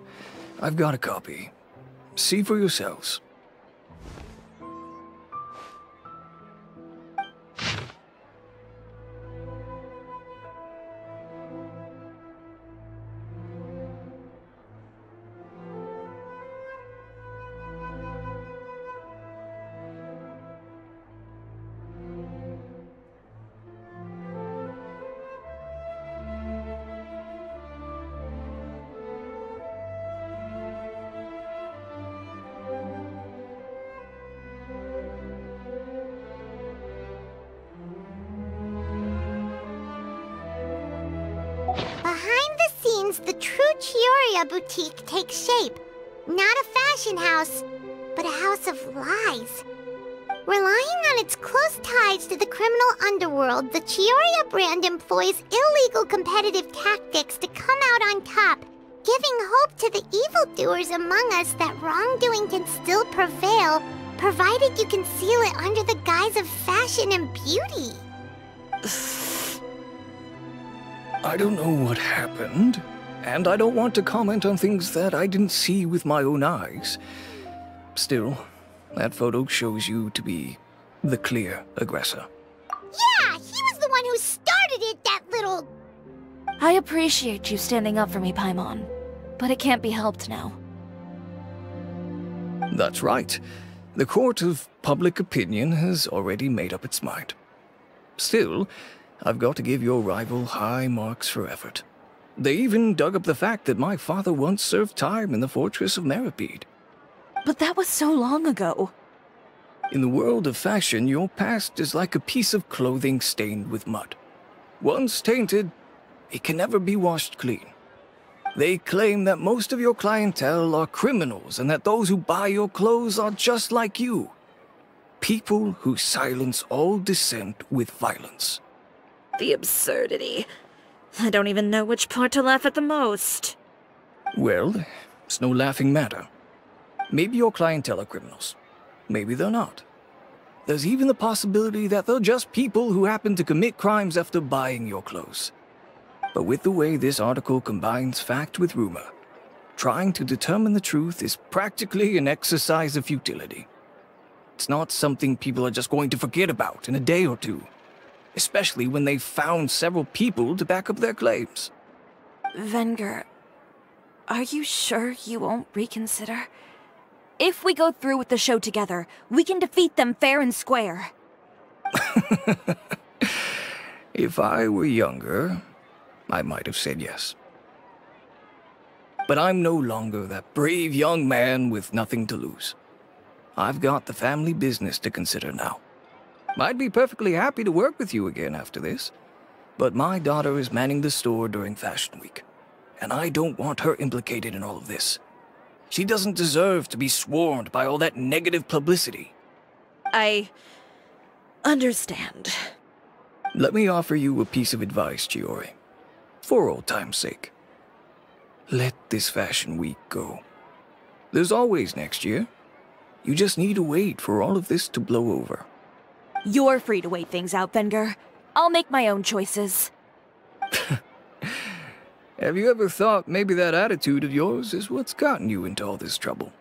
I've got a copy. See for yourselves. Behind the scenes, the true Cisoria boutique takes shape. Not a fashion house, but a house of lies. Relying on its close ties to the criminal underworld, the Cisoria brand employs illegal competitive tactics to come out on top, giving hope to the evildoers among us that wrongdoing can still prevail, provided you conceal it under the guise of fashion and beauty. I don't know what happened, and I don't want to comment on things that I didn't see with my own eyes. Still, that photo shows you to be the clear aggressor. Yeah, he was the one who started it, that little... I appreciate you standing up for me, Paimon, but it can't be helped now. That's right. The court of public opinion has already made up its mind. Still, I've got to give your rival high marks for effort. They even dug up the fact that my father once served time in the fortress of Masquerade. But that was so long ago. In the world of fashion, your past is like a piece of clothing stained with mud. Once tainted, it can never be washed clean. They claim that most of your clientele are criminals and that those who buy your clothes are just like you. People who silence all dissent with violence. The absurdity. I don't even know which part to laugh at the most. Well, it's no laughing matter. Maybe your clientele are criminals. Maybe they're not. There's even the possibility that they're just people who happen to commit crimes after buying your clothes. But with the way this article combines fact with rumor, trying to determine the truth is practically an exercise of futility. It's not something people are just going to forget about in a day or two, especially when they've found several people to back up their claims. 𝘂ગે, are you sure you won't reconsider? If we go through with the show together, we can defeat them fair and square. If I were younger, I might have said yes. But I'm no longer that brave young man with nothing to lose. I've got the family business to consider now. I'd be perfectly happy to work with you again after this, but my daughter is manning the store during Fashion Week, and I don't want her implicated in all of this. She doesn't deserve to be swarmed by all that negative publicity. I understand. Let me offer you a piece of advice, Chiori. For old time's sake. Let this Fashion Week go. There's always next year. You just need to wait for all of this to blow over. You're free to wait things out, 𝘂ગે. I'll make my own choices. Have you ever thought maybe that attitude of yours is what's gotten you into all this trouble?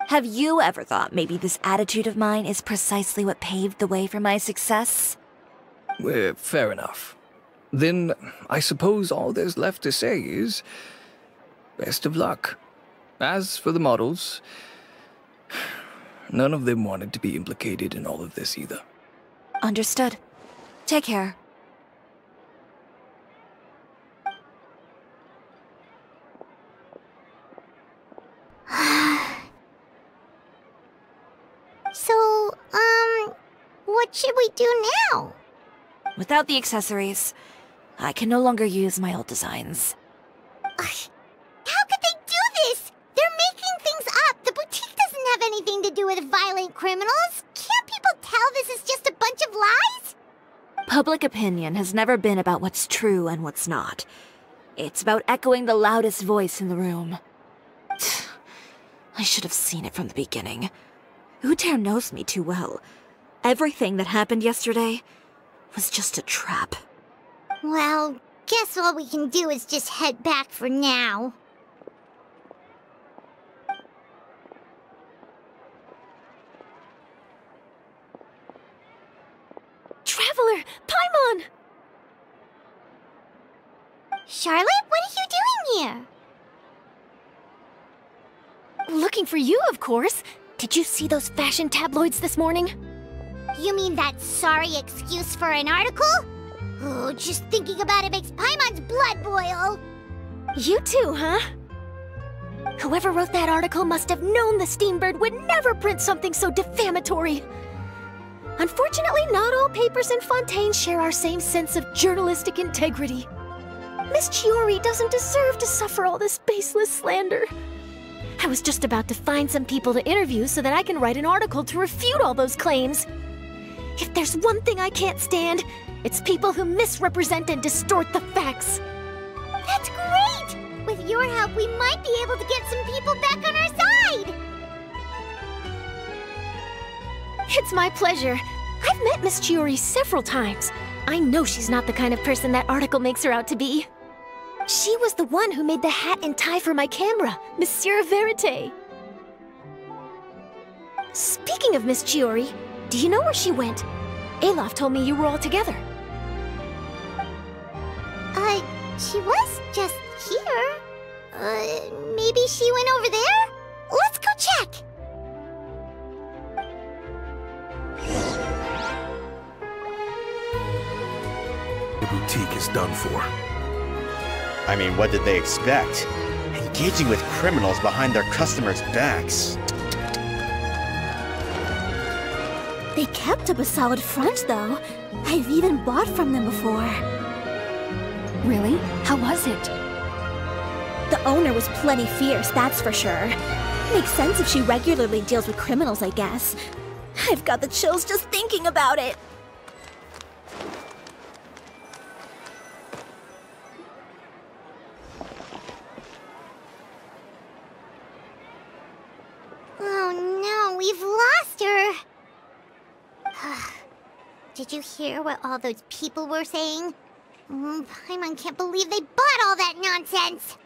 Have you ever thought maybe this attitude of mine is precisely what paved the way for my success? Well, fair enough. Then, I suppose all there's left to say is, best of luck. As for the models, none of them wanted to be implicated in all of this either. Understood. Take care. So, what should we do now? Without the accessories, I can no longer use my old designs. How could they do this? They're making things up. The boutique doesn't have anything to do with violent criminals. Can't people tell this is just a bunch of lies? Public opinion has never been about what's true and what's not. It's about echoing the loudest voice in the room. I should have seen it from the beginning. 𝘂ગે knows me too well. Everything that happened yesterday was just a trap. Well, guess all we can do is just head back for now. Traveler! 𝘂mon! Charlotte, what are you doing here? Looking for you, of course. Did you see those fashion tabloids this morning? You mean that sorry excuse for an article? Oh, just thinking about it makes 𝘂mon's blood boil. You too, huh? Whoever wrote that article must have known the Steambird would never print something so defamatory. Unfortunately, not all papers in Fontaine share our same sense of journalistic integrity. Miss Chiori doesn't deserve to suffer all this baseless slander. I was just about to find some people to interview so that I can write an article to refute all those claims. If there's one thing I can't stand, it's people who misrepresent and distort the facts. That's great! With your help, we might be able to get some people back on our side! It's my pleasure. I've met Miss Chiori several times. I know she's not the kind of person that article makes her out to be. She was the one who made the hat and tie for my camera, Monsieur Verite. Speaking of Miss Chiori, do you know where she went? 𝘂age told me you were all together. She was just here. Maybe she went over there? Let's go check! The boutique is done for. I mean, what did they expect? Engaging with criminals behind their customers' backs. They kept up a solid front, though. I've even bought from them before. Really? How was it? The owner was plenty fierce, that's for sure. Makes sense if she regularly deals with criminals, I guess. I've got the chills just thinking about it. Oh no, we've lost her! Did you hear what all those people were saying? Paimon can't believe they bought all that nonsense!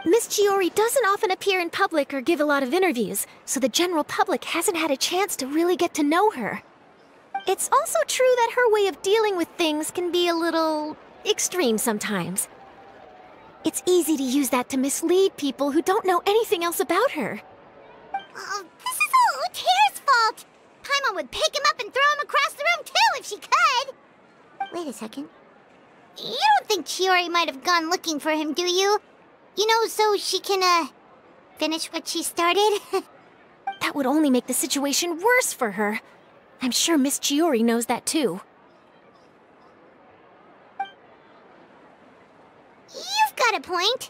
Miss Chiori doesn't often appear in public or give a lot of interviews, so the general public hasn't had a chance to really get to know her. It's also true that her way of dealing with things can be a little extreme sometimes. It's easy to use that to mislead people who don't know anything else about her. Oh, this is all 𝘂's fault! Paimon would pick him up and throw him across the room too if she could! Wait a second. You don't think Chiori might have gone looking for him, do you? You know, so she can, finish what she started? That would only make the situation worse for her. I'm sure Miss Chiori knows that too. You've got a point.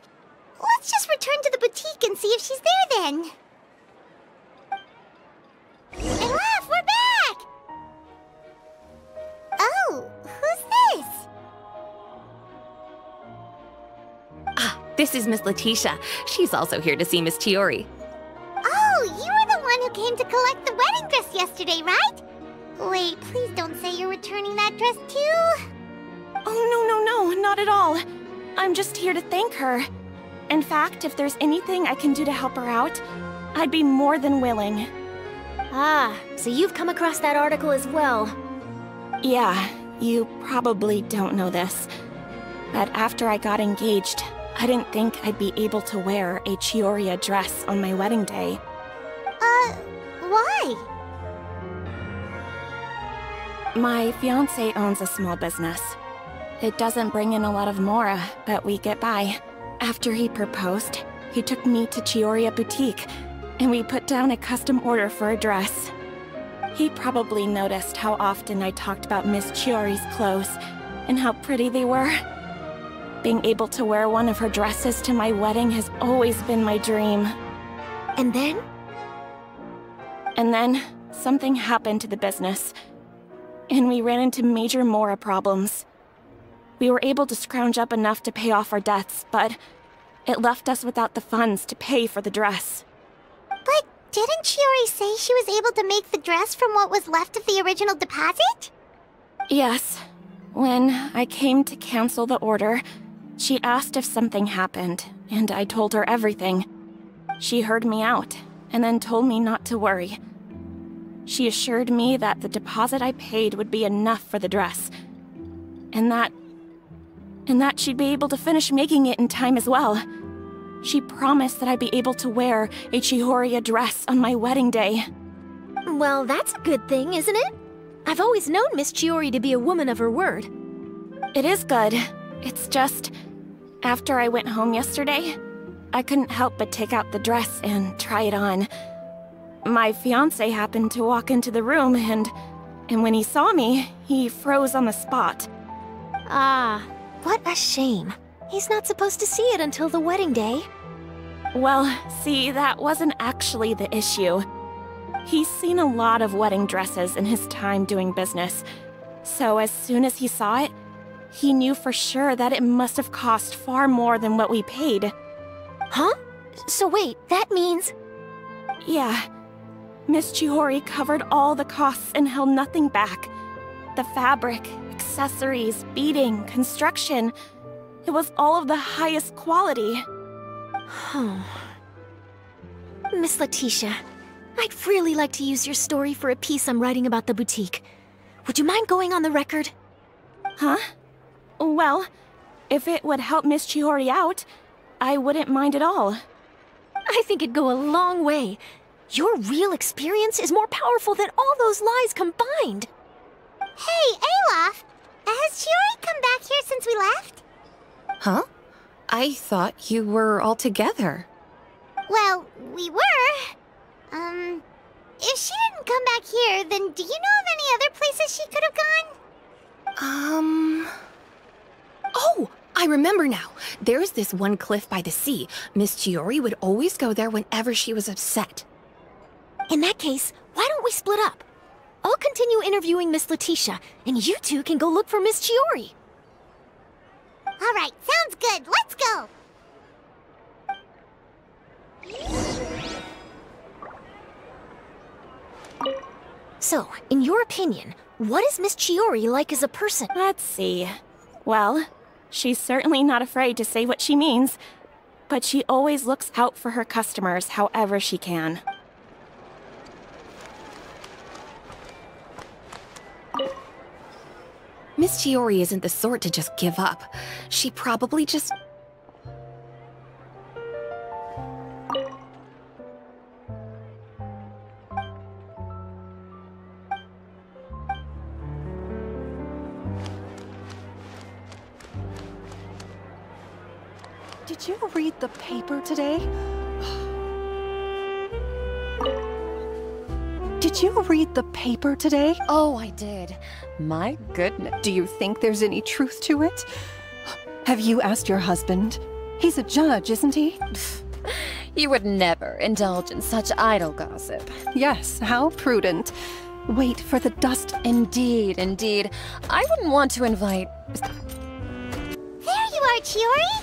Let's just return to the boutique and see if she's there then. Olaf, we're back! Oh, who's this? This is Miss 𝘂𝗵ci𝗯. She's also here to see Miss Chiori. Oh, you were the one who came to collect the wedding dress yesterday, right? Wait, please don't say you're returning that dress too. Oh, no, not at all. I'm just here to thank her. In fact, if there's anything I can do to help her out, I'd be more than willing. Ah, so you've come across that article as well. Yeah, you probably don't know this, but after I got engaged, I didn't think I'd be able to wear a Chiori dress on my wedding day. Why? My fiancé owns a small business. It doesn't bring in a lot of mora, but we get by. After he proposed, he took me to Cisoria boutique, and we put down a custom order for a dress. He probably noticed how often I talked about Miss Chiori's clothes, and how pretty they were. Being able to wear one of her dresses to my wedding has always been my dream. And then? And then, something happened to the business, and we ran into major mora problems. We were able to scrounge up enough to pay off our debts, but it left us without the funds to pay for the dress. But didn't Chiori say she was able to make the dress from what was left of the original deposit? Yes. When I came to cancel the order, she asked if something happened, and I told her everything. She heard me out, and then told me not to worry. She assured me that the deposit I paid would be enough for the dress, and that she'd be able to finish making it in time as well. She promised that I'd be able to wear a Chisoria dress on my wedding day. Well, that's a good thing, isn't it? I've always known Miss Chiori to be a woman of her word. It is good. It's just, after I went home yesterday, I couldn't help but take out the dress and try it on. My fiancé happened to walk into the room, and when he saw me, he froze on the spot. Ah, what a shame. He's not supposed to see it until the wedding day. Well, see, that wasn't actually the issue. He's seen a lot of wedding dresses in his time doing business, so as soon as he saw it, he knew for sure that it must have cost far more than what we paid. Huh? So wait, that means... Yeah. Miss Chiori covered all the costs and held nothing back. The fabric, accessories, beading, construction... It was all of the highest quality. Miss 𝘂𝗵ci𝗯, I'd really like to use your story for a piece I'm writing about the boutique. Would you mind going on the record? Huh? Well, if it would help Miss Chiori out, I wouldn't mind at all. I think it'd go a long way. Your real experience is more powerful than all those lies combined. Hey, Olaf! Has Chiori come back here since we left? Huh? I thought you were all together. Well, we were. If she didn't come back here, then do you know of any other places she could have gone? Oh, I remember now. There's this one cliff by the sea. Miss Chiori would always go there whenever she was upset. In that case, why don't we split up? I'll continue interviewing Miss 𝘂𝗎cie, and you two can go look for Miss Chiori. All right, sounds good. Let's go. So, in your opinion, what is Miss Chiori like as a person? Let's see. Well, she's certainly not afraid to say what she means, but she always looks out for her customers however she can. Miss Chiori isn't the sort to just give up. She probably just... Did you read the paper today? Did you read the paper today? Oh, I did. My goodness. Do you think there's any truth to it? Have you asked your husband? He's a judge, isn't he? You would never indulge in such idle gossip. Yes, how prudent. Wait for the dust. Indeed, indeed. I wouldn't want to invite... There you are, Chiori!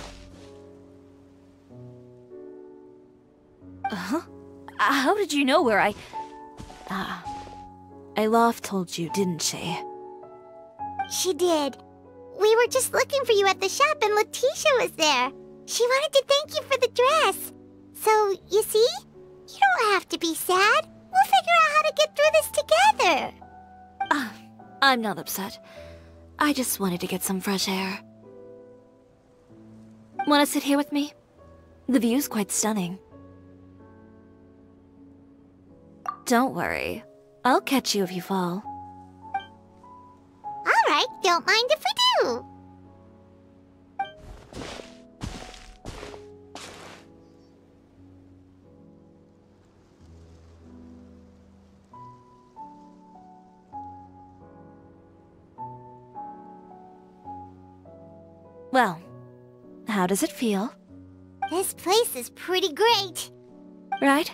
Uh-huh. How did you know where I... 𝘂𝗹liche told you, didn't she? She did. We were just looking for you at the shop and 𝘂𝗎cie was there. She wanted to thank you for the dress. So, you see? You don't have to be sad. We'll figure out how to get through this together. I'm not upset. I just wanted to get some fresh air. Want to sit here with me? The view's quite stunning. Don't worry. I'll catch you if you fall. All right, don't mind if we do. Well, how does it feel? This place is pretty great. Right?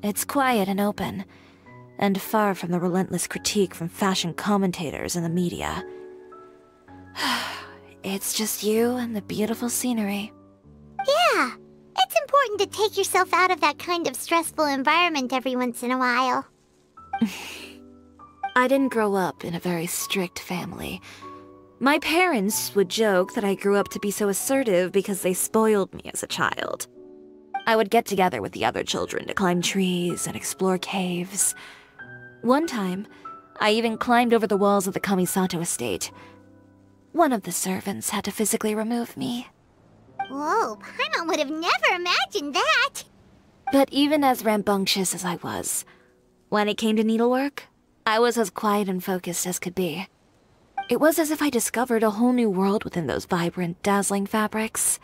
It's quiet and open, and far from the relentless critique from fashion commentators and the media. It's just you and the beautiful scenery. Yeah, it's important to take yourself out of that kind of stressful environment every once in a while. I didn't grow up in a very strict family. My parents would joke that I grew up to be so assertive because they spoiled me as a child. I would get together with the other children to climb trees and explore caves. One time, I even climbed over the walls of the 𝘂𝗹ecie estate. One of the servants had to physically remove me. Whoa, Paimon would have never imagined that! But even as rambunctious as I was, when it came to needlework, I was as quiet and focused as could be. It was as if I discovered a whole new world within those vibrant, dazzling fabrics.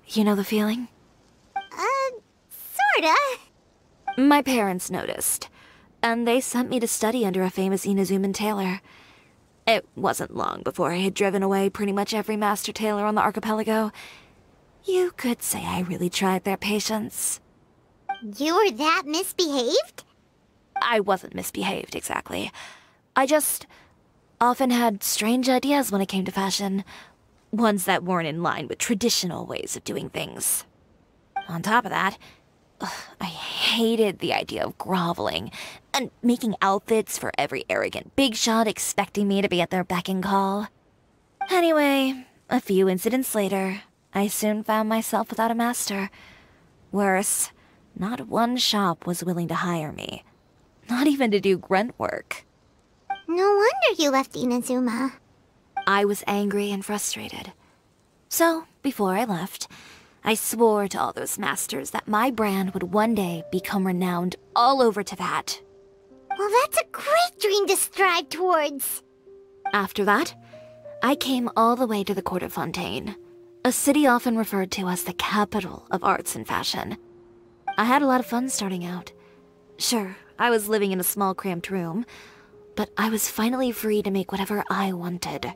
You know the feeling? Sorta. My parents noticed, and they sent me to study under a famous Inazuman tailor. It wasn't long before I had driven away pretty much every master tailor on the archipelago. You could say I really tried their patience. You were that misbehaved? I wasn't misbehaved, exactly. I just often had strange ideas when it came to fashion. Ones that weren't in line with traditional ways of doing things. On top of that, I hated the idea of groveling and making outfits for every arrogant big shot expecting me to be at their beck and call. Anyway, a few incidents later, I soon found myself without a master. Worse, not one shop was willing to hire me. Not even to do grunt work. No wonder you left Inazuma. I was angry and frustrated. So, before I left, I swore to all those masters that my brand would one day become renowned all over Teyvat. Well, that's a great dream to strive towards. After that, I came all the way to the court of Fontaine, a city often referred to as the capital of arts and fashion. I had a lot of fun starting out. Sure, I was living in a small cramped room, but I was finally free to make whatever I wanted.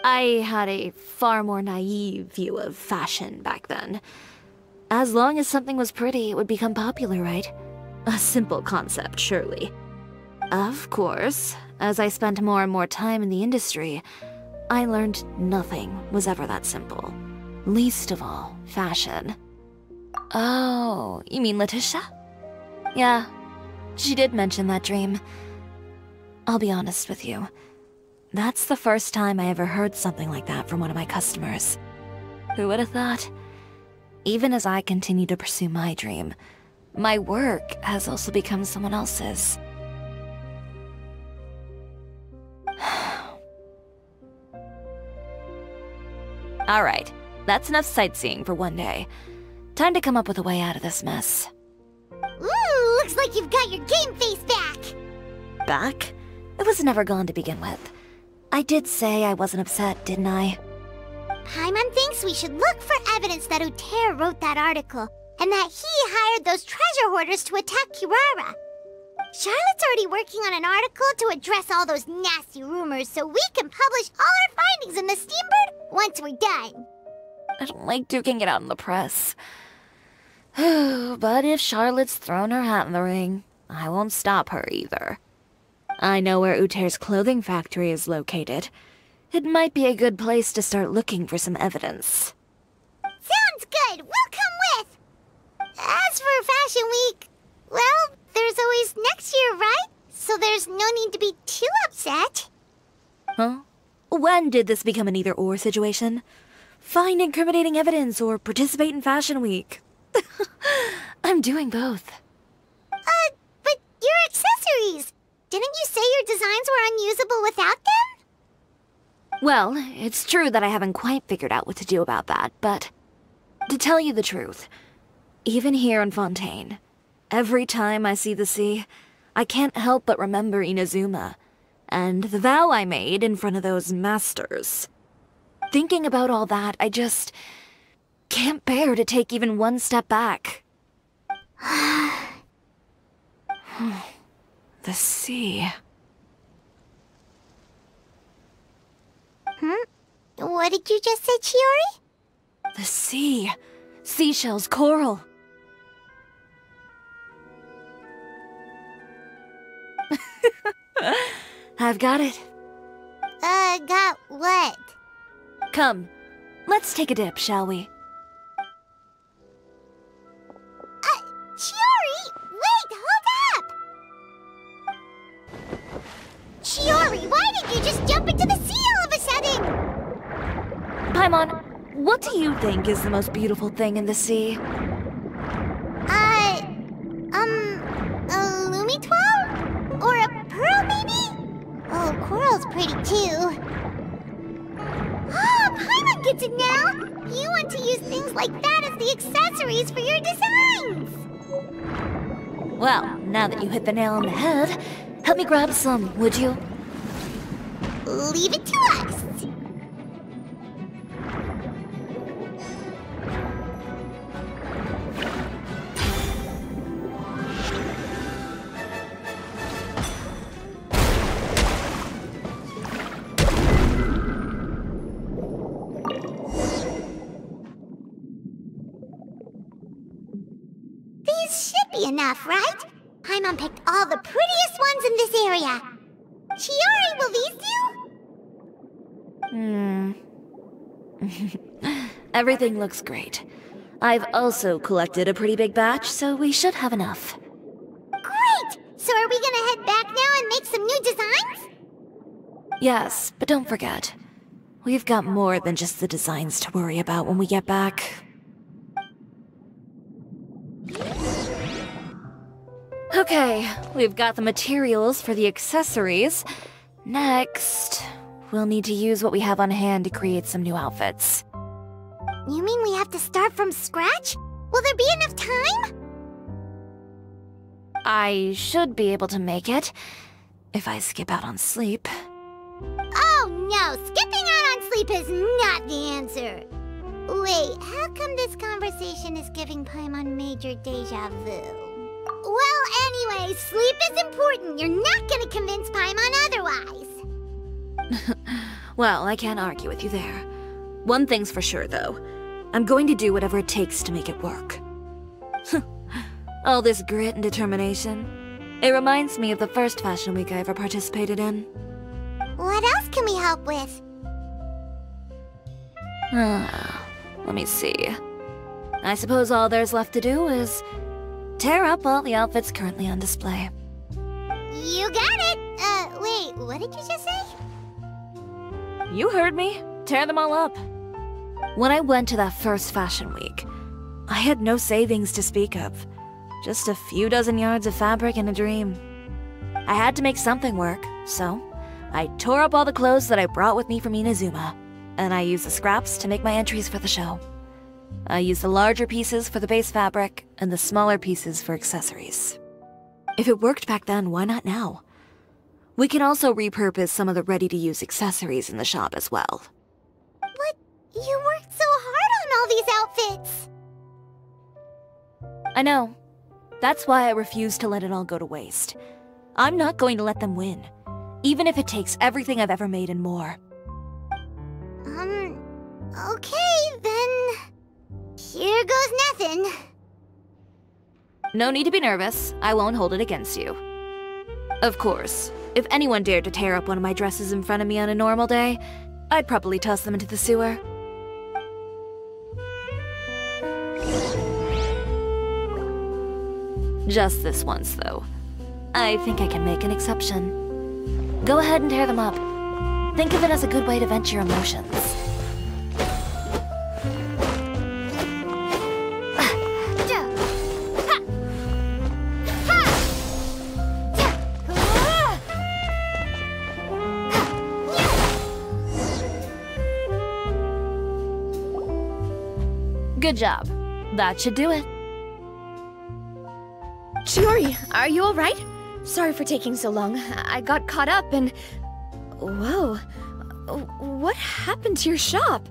I had a far more naive view of fashion back then. As long as something was pretty, it would become popular, right? A simple concept, surely. Of course, as I spent more and more time in the industry, I learned nothing was ever that simple. Least of all, fashion. Oh, you mean Letitia? Yeah, she did mention that dream. I'll be honest with you. That's the first time I ever heard something like that from one of my customers. Who would have thought? Even as I continue to pursue my dream, my work has also become someone else's. Alright, that's enough sightseeing for one day. Time to come up with a way out of this mess. Ooh, looks like you've got your game face back! Back? It was never gone to begin with. I did say I wasn't upset, didn't I? Paimon thinks we should look for evidence that 𝘂παι wrote that article, and that he hired those treasure hoarders to attack Kirara. Charlotte's already working on an article to address all those nasty rumors so we can publish all our findings in the Steambird once we're done. I don't like duking it out in the press. But if Charlotte's thrown her hat in the ring, I won't stop her either. I know where 𝘂παι's clothing factory is located. It might be a good place to start looking for some evidence. Sounds good! We'll come with! As for Fashion Week, well, there's always next year, right? So there's no need to be too upset. Huh? When did this become an either-or situation? Find incriminating evidence or participate in Fashion Week. I'm doing both. But your accessories! Didn't you say your designs were unusable without them? Well, it's true that I haven't quite figured out what to do about that, but to tell you the truth, even here in Fontaine, every time I see the sea, I can't help but remember Inazuma, and the vow I made in front of those masters. Thinking about all that, I just can't bear to take even one step back. The sea. What did you just say, Chiori? The sea. Seashells, coral. I've got it. Got what? Come, let's take a dip, shall we? Chiori! Wait, hold up! Chiori, why did you just jump into the sea all of a sudden? Paimon, what do you think is the most beautiful thing in the sea? A 𝘂낳? Or a pearl, maybe? Oh, coral's pretty too. Ah, Paimon gets it now! You want to use things like that as the accessories for your designs! Well, now that you hit the nail on the head, help me grab some, would you? Leave it to us! These should be enough, right? Paimon picked all the prettiest ones in this area. Chiori, will these do? Everything looks great. I've also collected a pretty big batch, so we should have enough. Great! So are we gonna head back now and make some new designs? Yes, but don't forget, we've got more than just the designs to worry about when we get back. Okay, we've got the materials for the accessories. Next, we'll need to use what we have on hand to create some new outfits. You mean we have to start from scratch? Will there be enough time? I should be able to make it, if I skip out on sleep. Oh no, skipping out on sleep is not the answer. Wait, how come this conversation is giving Paimon major deja vu? Well, Anyway, sleep is important. You're not gonna convince Paimon otherwise. Well, I can't argue with you there. One thing's for sure, though. I'm going to do whatever it takes to make it work. All this grit and determination. It reminds me of the first fashion week I ever participated in. What else can we help with? Let me see. I suppose all there's left to do is tear up all the outfits currently on display. You got it! Wait, what did you just say? You heard me. Tear them all up. When I went to that first fashion week, I had no savings to speak of. Just a few dozen yards of fabric and a dream. I had to make something work, so I tore up all the clothes that I brought with me from Inazuma, and I used the scraps to make my entries for the show. I used the larger pieces for the base fabric, and the smaller pieces for accessories. If it worked back then, why not now? We can also repurpose some of the ready-to-use accessories in the shop as well. But you worked so hard on all these outfits! I know. That's why I refuse to let it all go to waste. I'm not going to let them win, even if it takes everything I've ever made and more. Okay, then... Here goes nothing. No need to be nervous. I won't hold it against you. Of course, if anyone dared to tear up one of my dresses in front of me on a normal day, I'd probably toss them into the sewer. Just this once, though. I think I can make an exception. Go ahead and tear them up. Think of it as a good way to vent your emotions. Good job. That should do it. Chiori, are you alright? Sorry for taking so long. I got caught up and... Whoa. What happened to your shop?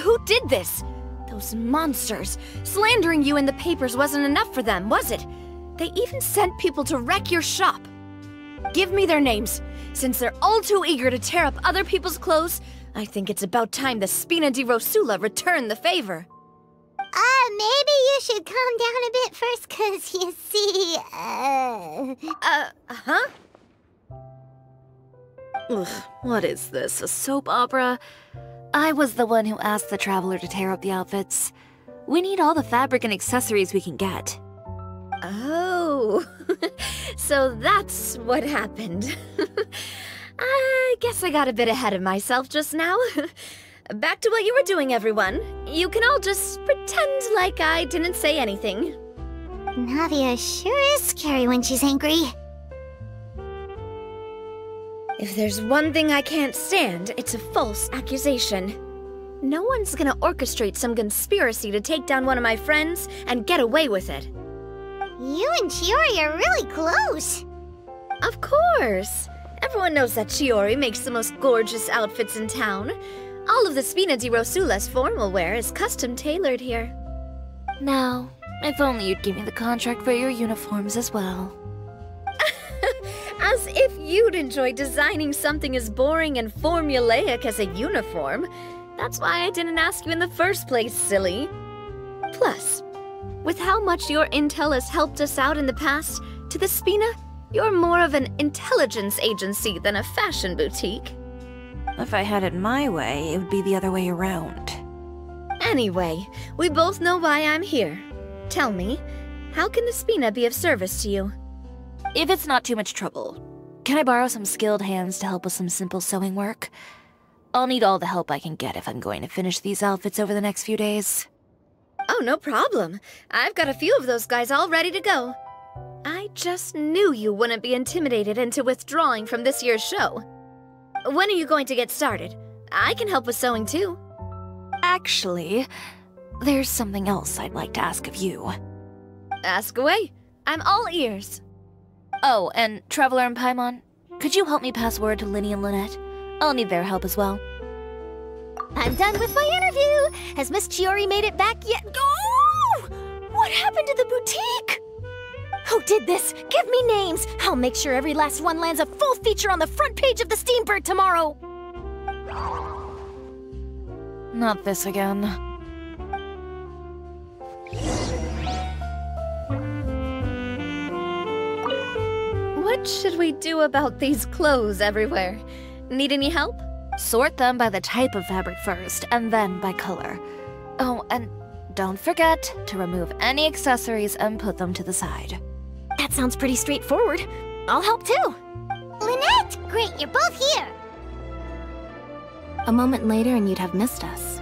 Who did this? Those monsters. Slandering you in the papers wasn't enough for them, was it? They even sent people to wreck your shop. Give me their names. Since they're all too eager to tear up other people's clothes, I think it's about time the 𝘂藕𝗹cie returned the favor. Maybe you should calm down a bit first, 'cause you see, Huh? Ugh, what is this, a soap opera? I was the one who asked the traveler to tear up the outfits. We need all the fabric and accessories we can get. Oh, so that's what happened. I guess I got a bit ahead of myself just now. Back to what you were doing, everyone. You can all just pretend like I didn't say anything. Navia sure is scary when she's angry. If there's one thing I can't stand, it's a false accusation. No one's gonna orchestrate some conspiracy to take down one of my friends and get away with it. You and Chiori are really close. Of course. Everyone knows that Chiori makes the most gorgeous outfits in town. All of the 𝘂藕𝗹cie formal wear is custom tailored here. Now, if only you'd give me the contract for your uniforms as well. As if you'd enjoy designing something as boring and formulaic as a uniform. That's why I didn't ask you in the first place, silly. Plus, with how much your intel has helped us out in the past, to the 𝘂藕, you're more of an intelligence agency than a fashion boutique. If I had it my way, it would be the other way around. Anyway, we both know why I'm here. Tell me, how can the 𝘂藕be of service to you? If it's not too much trouble, can I borrow some skilled hands to help with some simple sewing work? I'll need all the help I can get if I'm going to finish these outfits over the next few days. Oh, no problem. I've got a few of those guys all ready to go. I just knew you wouldn't be intimidated into withdrawing from this year's show. When are you going to get started? I can help with sewing too. Actually, there's something else I'd like to ask of you. Ask away. I'm all ears. Oh, and Traveler and Paimon, could you help me pass word to Lyney and Lynette? I'll need their help as well. I'm done with my interview! Has Miss Chiori made it back yet? Oh! What happened to the boutique? Who did this? Give me names! I'll make sure every last one lands a full feature on the front page of the Steambird tomorrow! Not this again. What should we do about these clothes everywhere? Need any help? Sort them by the type of fabric first, and then by color. Oh, and don't forget to remove any accessories and put them to the side. That sounds pretty straightforward. I'll help too. Lynette! Great, you're both here! A moment later and you'd have missed us.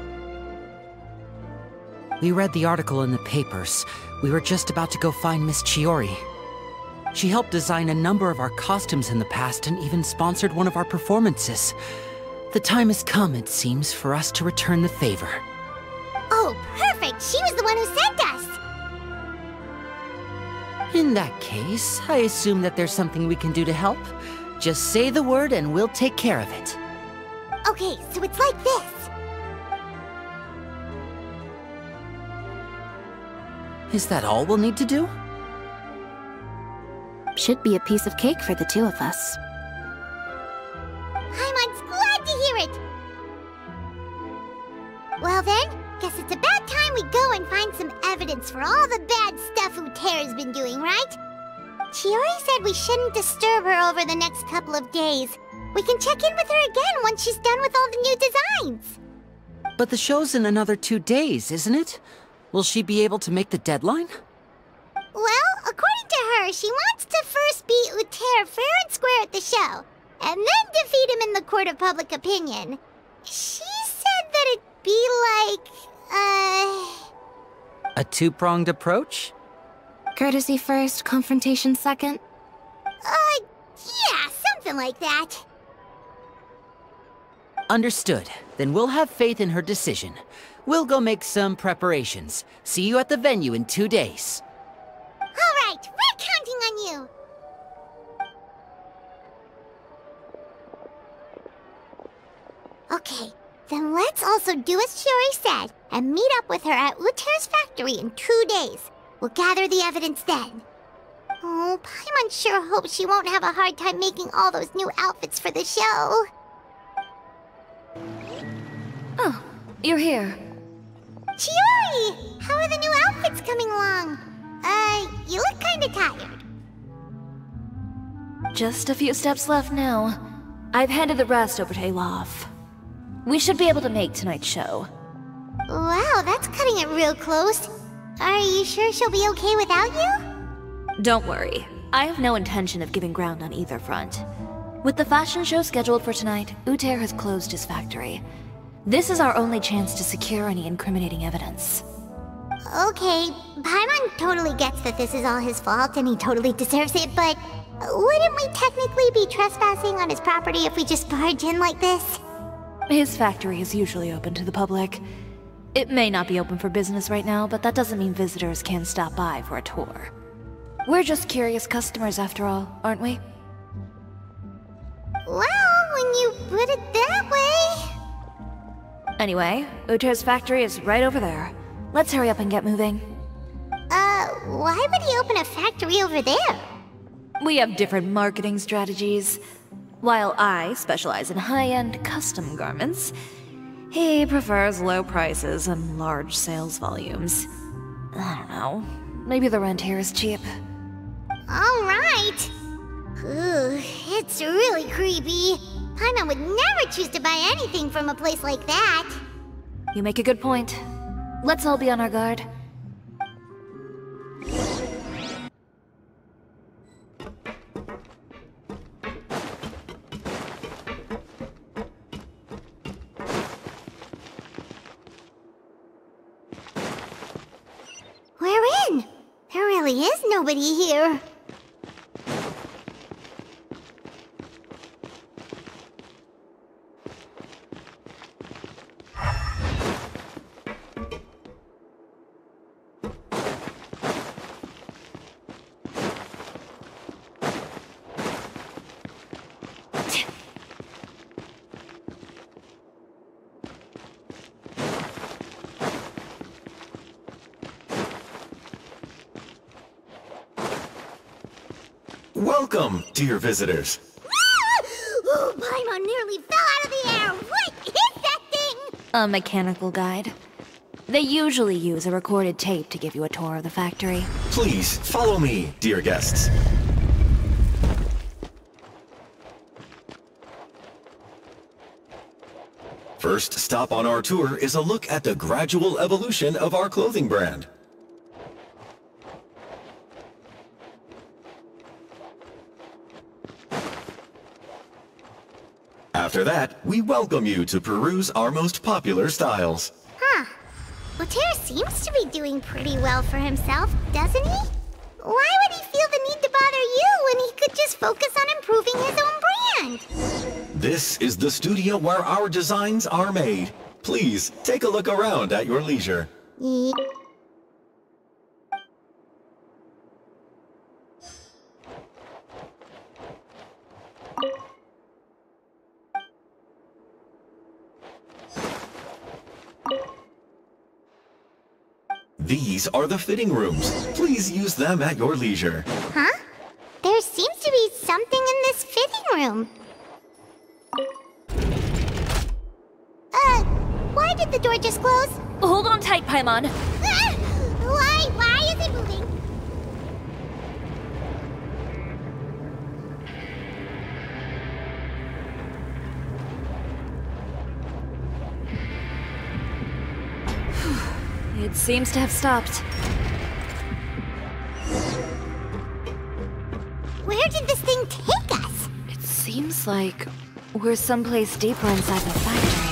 We read the article in the papers. We were just about to go find Miss Chiori. She helped design a number of our costumes in the past and even sponsored one of our performances. The time has come, it seems, for us to return the favor. Oh, perfect! She was the one who sent us! In that case, I assume that there's something we can do to help. Just say the word and we'll take care of it. Okay, so it's like this. Is that all we'll need to do? Should be a piece of cake for the two of us. Paimon's glad to hear it! Well then, guess it's about time we go and find some evidence for all the bad stuff 𝘂παι's been doing, right? Chiori said we shouldn't disturb her over the next couple of days. We can check in with her again once she's done with all the new designs. But the show's in another 2 days, isn't it? Will she be able to make the deadline? Well, according to her, she wants to first beat 𝘂παι fair and square at the show, and then defeat him in the court of public opinion. She said that it'd be like, A two-pronged approach? Courtesy first, confrontation second? Yeah, something like that. Understood. Then we'll have faith in her decision. We'll go make some preparations. See you at the venue in 2 days. All right, we're counting on you. Okay, then let's also do as Chiori said and meet up with her at 𝘂παι's factory in 2 days. We'll gather the evidence then. Oh, Paimon sure hopes she won't have a hard time making all those new outfits for the show. Oh, you're here. Chiori! How are the new outfits coming along? You look kinda tired. Just a few steps left now. I've handed the rest over to 𝘂Ä. We should be able to make tonight's show. Wow, that's cutting it real close. Are you sure she'll be okay without you? Don't worry. I have no intention of giving ground on either front. With the fashion show scheduled for tonight, 𝘂Ä has closed his factory. This is our only chance to secure any incriminating evidence. Okay, Paimon totally gets that this is all his fault and he totally deserves it, but wouldn't we technically be trespassing on his property if we just barge in like this? His factory is usually open to the public. It may not be open for business right now, but that doesn't mean visitors can't stop by for a tour. We're just curious customers after all, aren't we? Well, when you put it that way... Anyway, 𝘂Ä's factory is right over there. Let's hurry up and get moving. Why would he open a factory over there? We have different marketing strategies. While I specialize in high-end custom garments, he prefers low prices and large sales volumes. I don't know. Maybe the rent here is cheap. All right. Ugh, it's really creepy. Paimon would never choose to buy anything from a place like that. You make a good point. Let's all be on our guard. We're in. There really is nobody here. Welcome, dear visitors. Oh, Paimon nearly fell out of the air! What is that thing? A mechanical guide. They usually use a recorded tape to give you a tour of the factory. Please, follow me, dear guests. First stop on our tour is a look at the gradual evolution of our clothing brand. After that, we welcome you to peruse our most popular styles. Huh. 𝘂παι seems to be doing pretty well for himself, doesn't he? Why would he feel the need to bother you when he could just focus on improving his own brand? This is the studio where our designs are made. Please, take a look around at your leisure. These are the fitting rooms. Please use them at your leisure. Huh? There seems to be something in this fitting room. Why did the door just close? Hold on tight, Paimon. Why is it moving? It seems to have stopped. Where did this thing take us? It seems like we're someplace deeper inside the factory.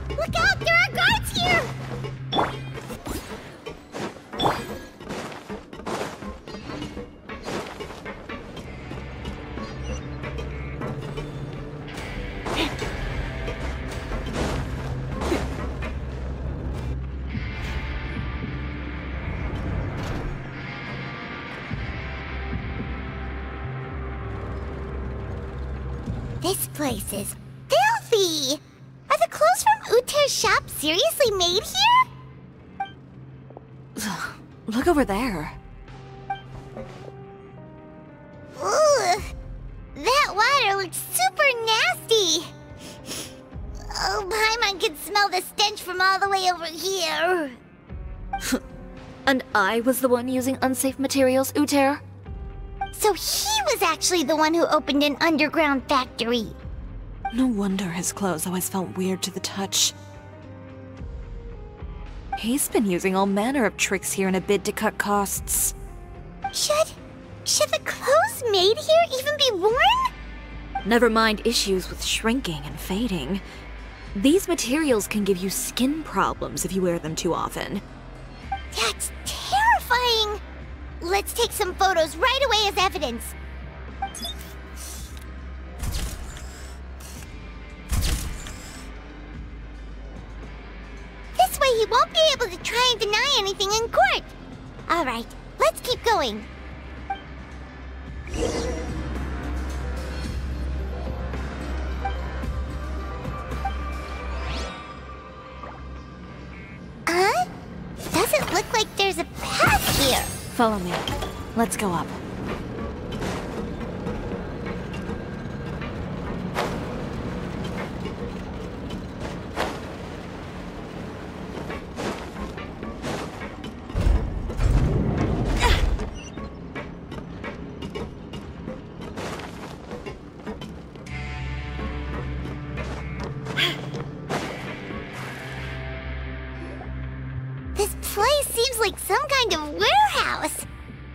Look out! There are guards here! This place is filthy! Are the clothes from 𝘂παι's shop seriously made here? Look over there. Ugh! That water looks super nasty! Oh, Paimon can smell the stench from all the way over here. And I was the one using unsafe materials, 𝘂παι? So he was actually the one who opened an underground factory. No wonder his clothes always felt weird to the touch. He's been using all manner of tricks here in a bid to cut costs. Should the clothes made here even be worn? Never mind issues with shrinking and fading. These materials can give you skin problems if you wear them too often. That's terrifying! Let's take some photos right away as evidence. This way he won't be able to try and deny anything in court. All right, let's keep going. Huh? Doesn't look like there's a path here. Follow me. Let's go up. This place seems like some kind of warehouse.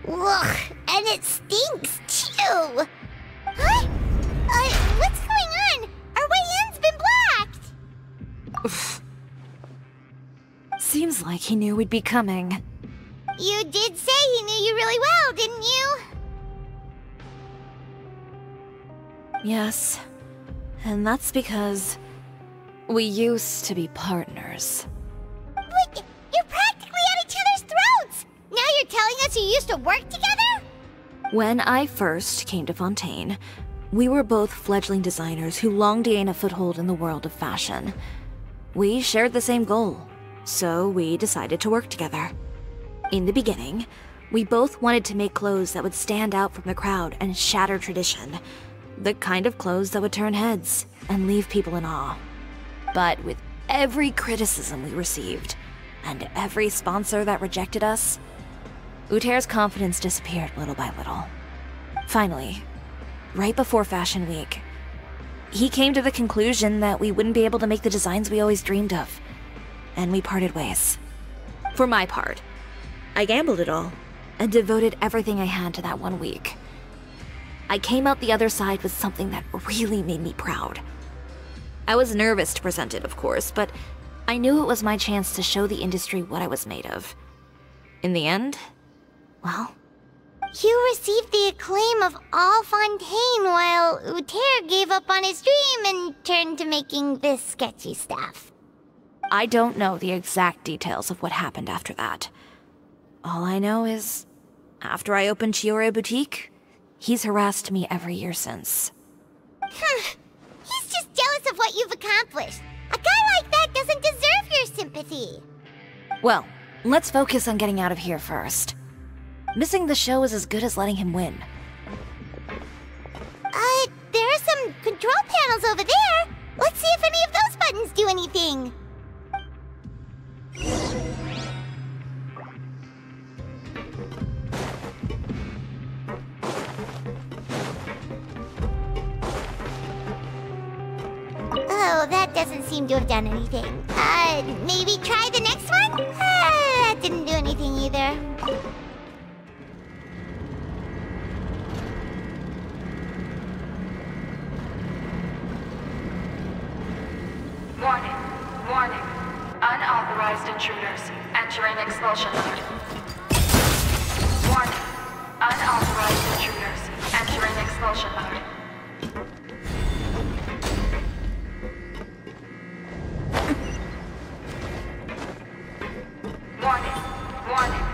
Ugh, and it stinks too. Huh? What's going on? Our way in's been blocked. Seems like he knew we'd be coming. You did say he knew you really well, didn't you? Yes. And that's because we used to be partners. But you're practically us who used to work together? When I first came to Fontaine, we were both fledgling designers who longed to gain a foothold in the world of fashion. We shared the same goal, so we decided to work together. In the beginning, we both wanted to make clothes that would stand out from the crowd and shatter tradition. The kind of clothes that would turn heads and leave people in awe. But with every criticism we received, and every sponsor that rejected us, 𝘂παι's confidence disappeared little by little. Finally, right before Fashion Week, he came to the conclusion that we wouldn't be able to make the designs we always dreamed of, and we parted ways. For my part, I gambled it all, and devoted everything I had to that 1 week. I came out the other side with something that really made me proud. I was nervous to present it, of course, but I knew it was my chance to show the industry what I was made of. In the end, well... You received the acclaim of all Fontaine while 𝘂παιgave up on his dream and turned to making this sketchy stuff. I don't know the exact details of what happened after that. All I know is, after I opened Chiori boutique, he's harassed me every year since. He's just jealous of what you've accomplished. A guy like that doesn't deserve your sympathy. Well, let's focus on getting out of here first. Missing the show is as good as letting him win. There are some control panels over there. Let's see if any of those buttons do anything. Oh, that doesn't seem to have done anything. Maybe try the next one? That didn't do anything either. Warning, warning. Unauthorized intruders entering expulsion mode. Warning, unauthorized intruders entering expulsion mode. Warning, warning.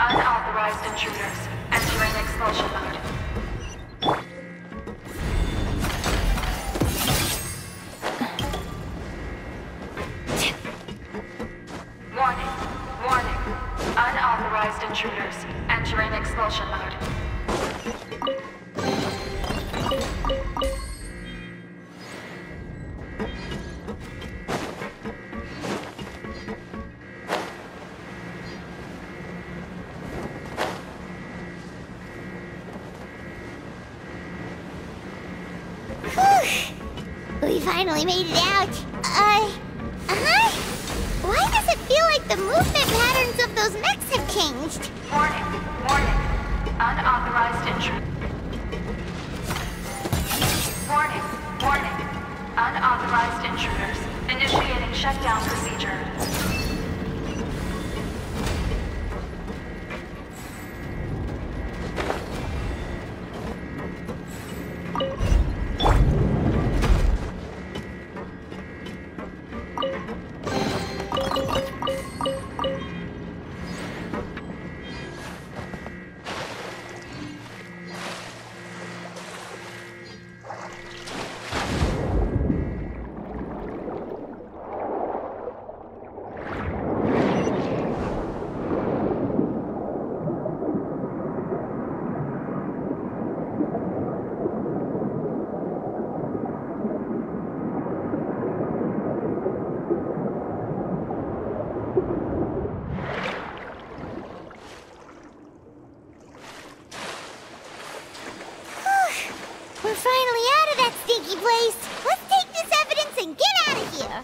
Unauthorized intruders entering expulsion mode. Warning, warning. Unauthorized intruders entering expulsion mode. We finally made it out. Why does it feel like the movement patterns of those mechs have changed? Warning, warning. Unauthorized intruder. Warning, warning. Unauthorized intruders. Initiating shutdown procedure. We're finally out of that stinky place. Let's take this evidence and get out of here.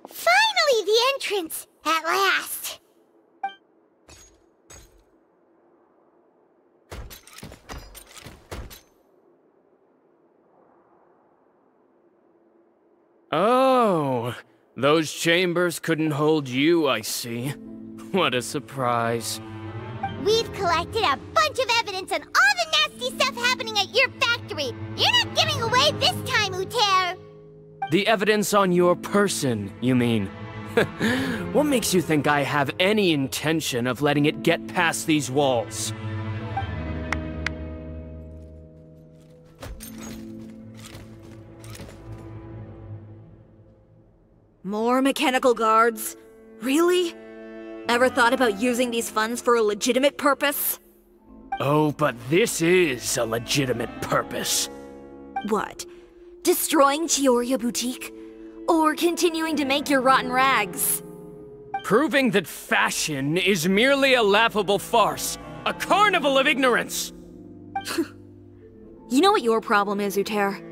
Finally, the entrance! At last! Oh, those chambers couldn't hold you, I see. What a surprise. We've collected a bunch of evidence on all the nasty stuff happening at your factory. You're not getting away this time, 𝘂ሔር. The evidence on your person, you mean? What makes you think I have any intention of letting it get past these walls? More mechanical guards? Really? Ever thought about using these funds for a legitimate purpose? Oh, but this is a legitimate purpose. What? Destroying Cisoria Boutique? Or continuing to make your rotten rags? Proving that fashion is merely a laughable farce. A carnival of ignorance! You know what your problem is, 𝘂ሔር?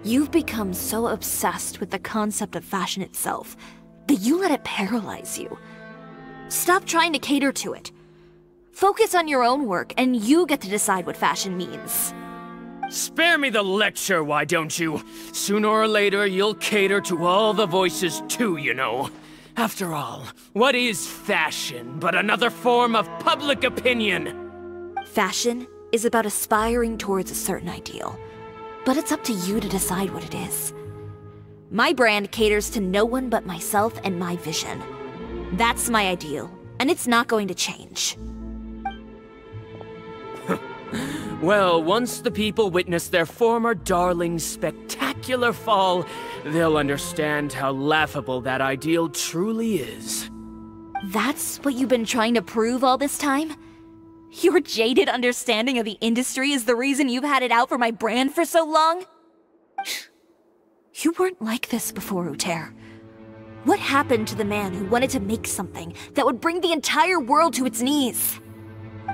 You've become so obsessed with the concept of fashion itself that you let it paralyze you. Stop trying to cater to it. Focus on your own work, and you get to decide what fashion means. Spare me the lecture, why don't you? Sooner or later, you'll cater to all the voices too, you know. After all, what is fashion but another form of public opinion? Fashion is about aspiring towards a certain ideal. But it's up to you to decide what it is. My brand caters to no one but myself and my vision. That's my ideal, and it's not going to change. Well, once the people witness their former darling's spectacular fall, they'll understand how laughable that ideal truly is. That's what you've been trying to prove all this time? Your jaded understanding of the industry is the reason you've had it out for my brand for so long? You weren't like this before, 𝘂ሔር. What happened to the man who wanted to make something that would bring the entire world to its knees?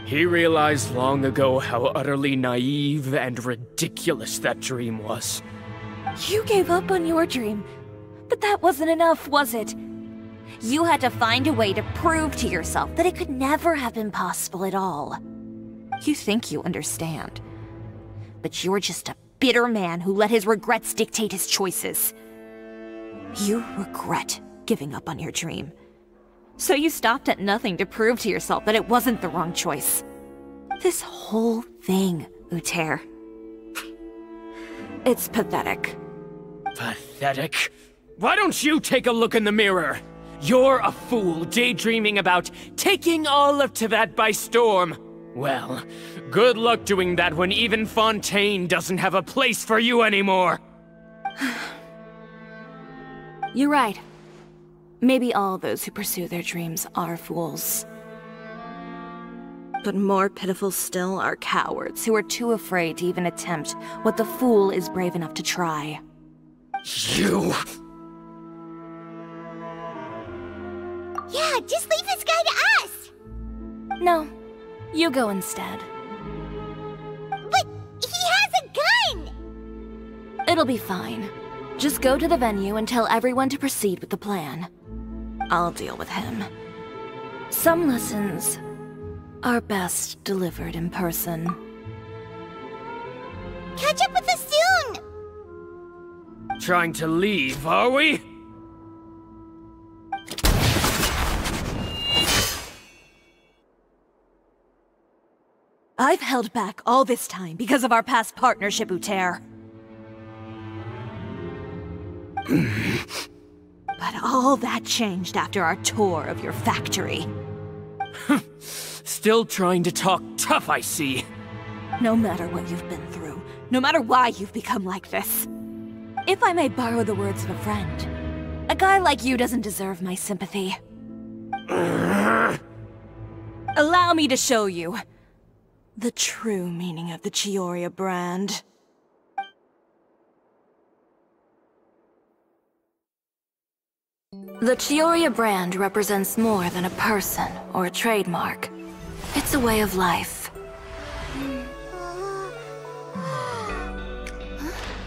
He realized long ago how utterly naive and ridiculous that dream was. You gave up on your dream, but that wasn't enough, was it? You had to find a way to prove to yourself that it could never have been possible at all. You think you understand, but you're just a bitter man who let his regrets dictate his choices. You regret giving up on your dream. So you stopped at nothing to prove to yourself that it wasn't the wrong choice. This whole thing, 𝘂ሔር. It's pathetic. Pathetic? Why don't you take a look in the mirror? You're a fool daydreaming about taking all of Teyvat by storm. Well, good luck doing that when even Fontaine doesn't have a place for you anymore. You're right. Maybe all those who pursue their dreams are fools. But more pitiful still are cowards who are too afraid to even attempt what the fool is brave enough to try. You! Yeah, just leave this guy to us! No, you go instead. But he has a gun! It'll be fine. Just go to the venue and tell everyone to proceed with the plan. I'll deal with him. Some lessons are best delivered in person. Catch up with us soon! Trying to leave, are we? I've held back all this time because of our past partnership, 𝘂ሔር. But all that changed after our tour of your factory. Still trying to talk tough, I see. No matter what you've been through, no matter why you've become like this. If I may borrow the words of a friend, a guy like you doesn't deserve my sympathy. Allow me to show you the true meaning of the Cisoria brand. The Cisoria brand represents more than a person or a trademark. It's a way of life.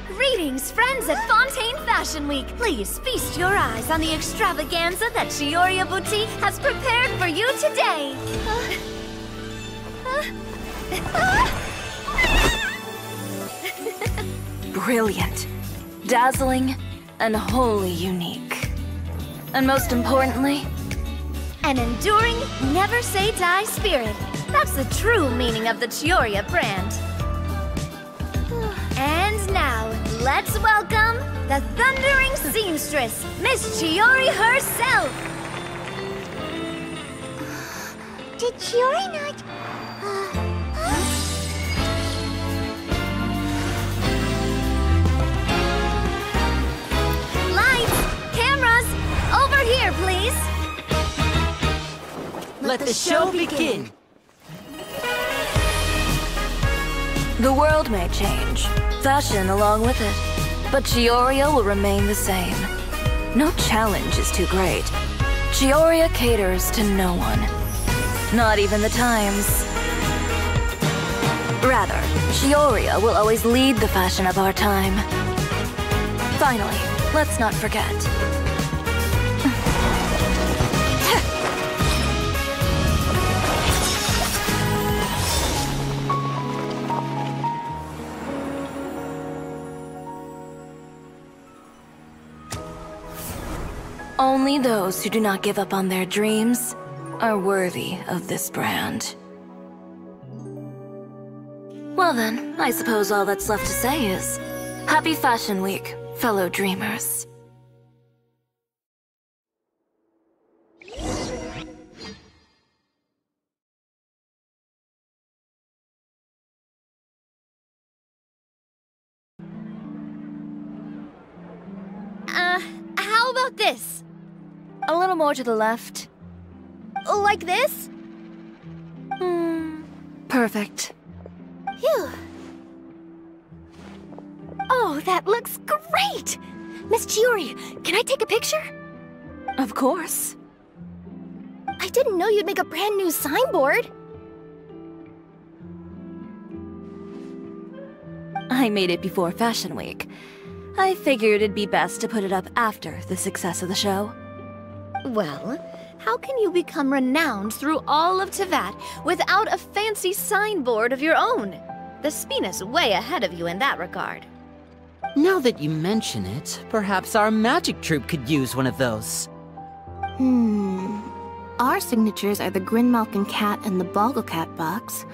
Greetings, friends at Fontaine Fashion Week! Please feast your eyes on the extravaganza that Cisoria Boutique has prepared for you today! Brilliant, dazzling, and wholly unique. And most importantly, an enduring, never-say-die spirit. That's the true meaning of the Cisoria brand. And now, let's welcome the thundering seamstress, Miss Chiori herself! Did Chiori not... Lights! Cameras! Over here, please! Let the show begin! The world may change, fashion along with it, but Cisoria will remain the same. No challenge is too great. Cisoria caters to no one. Not even the times. Rather, Cisoria will always lead the fashion of our time. Finally, let's not forget. Only those who do not give up on their dreams are worthy of this brand. Well then, I suppose all that's left to say is, Happy Fashion Week, fellow dreamers. How about this? A little more to the left. Like this? Perfect. Phew. Oh, that looks great! Miss Chiori, can I take a picture? Of course. I didn't know you'd make a brand new signboard. I made it before Fashion Week. I figured it'd be best to put it up after the success of the show. Well, how can you become renowned through all of Teyvat without a fancy signboard of your own? The Spina's way ahead of you in that regard. Now that you mention it, perhaps our magic troupe could use one of those. Our signatures are the Grinmalkin cat and the Bogglecat box.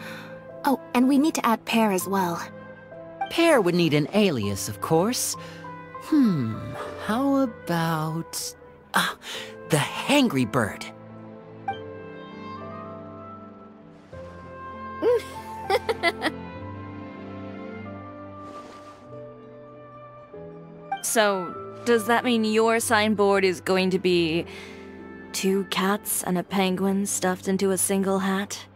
Oh, and we need to add Pear as well. Pear would need an alias, of course. How about... the Hangry Bird. So, does that mean your signboard is going to be 2 cats and a penguin stuffed into a single hat?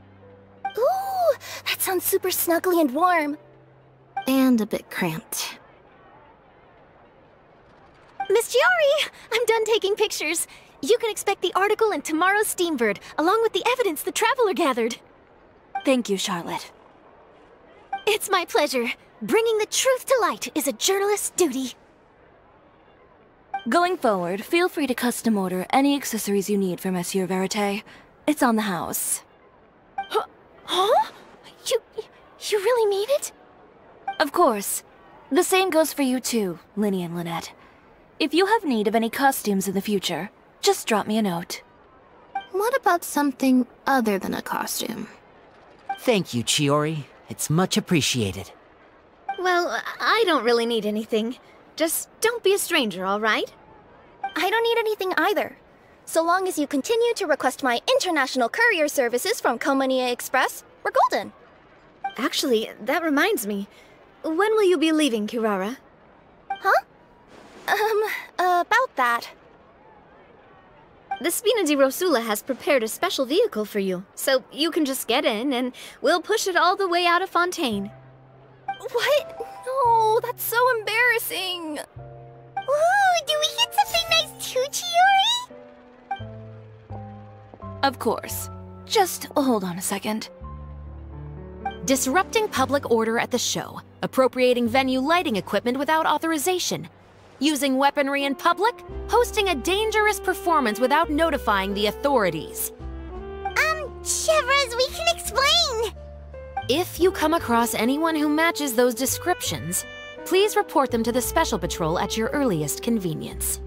Ooh, that sounds super snuggly and warm. And a bit cramped. Miss Chiori, I'm done taking pictures. You can expect the article in tomorrow's Steambird, along with the evidence the Traveler gathered. Thank you, Charlotte. It's my pleasure. Bringing the truth to light is a journalist's duty. Going forward, feel free to custom order any accessories you need for Monsieur Verite. It's on the house. Huh? You really mean it? Of course. The same goes for you too, Lyney and Lynette. If you have need of any costumes in the future, just drop me a note. What about something other than a costume? Thank you, Chiori. It's much appreciated. Well, I don't really need anything. Just don't be a stranger, all right? I don't need anything either. So long as you continue to request my international courier services from 𝘂παιχ𝗹cie, we're golden. Actually, that reminds me. When will you be leaving, Kirara? Huh? About that. The 𝘂παιχ𝗹cie has prepared a special vehicle for you, so you can just get in and we'll push it all the way out of Fontaine. What? No, that's so embarrassing. Ooh, do we get something nice too, Chiori? Of course. Just hold on a second. Disrupting public order at the show, appropriating venue lighting equipment without authorization, using weaponry in public, hosting a dangerous performance without notifying the authorities. Chevreuse, we can explain! If you come across anyone who matches those descriptions, please report them to the Special Patrol at your earliest convenience.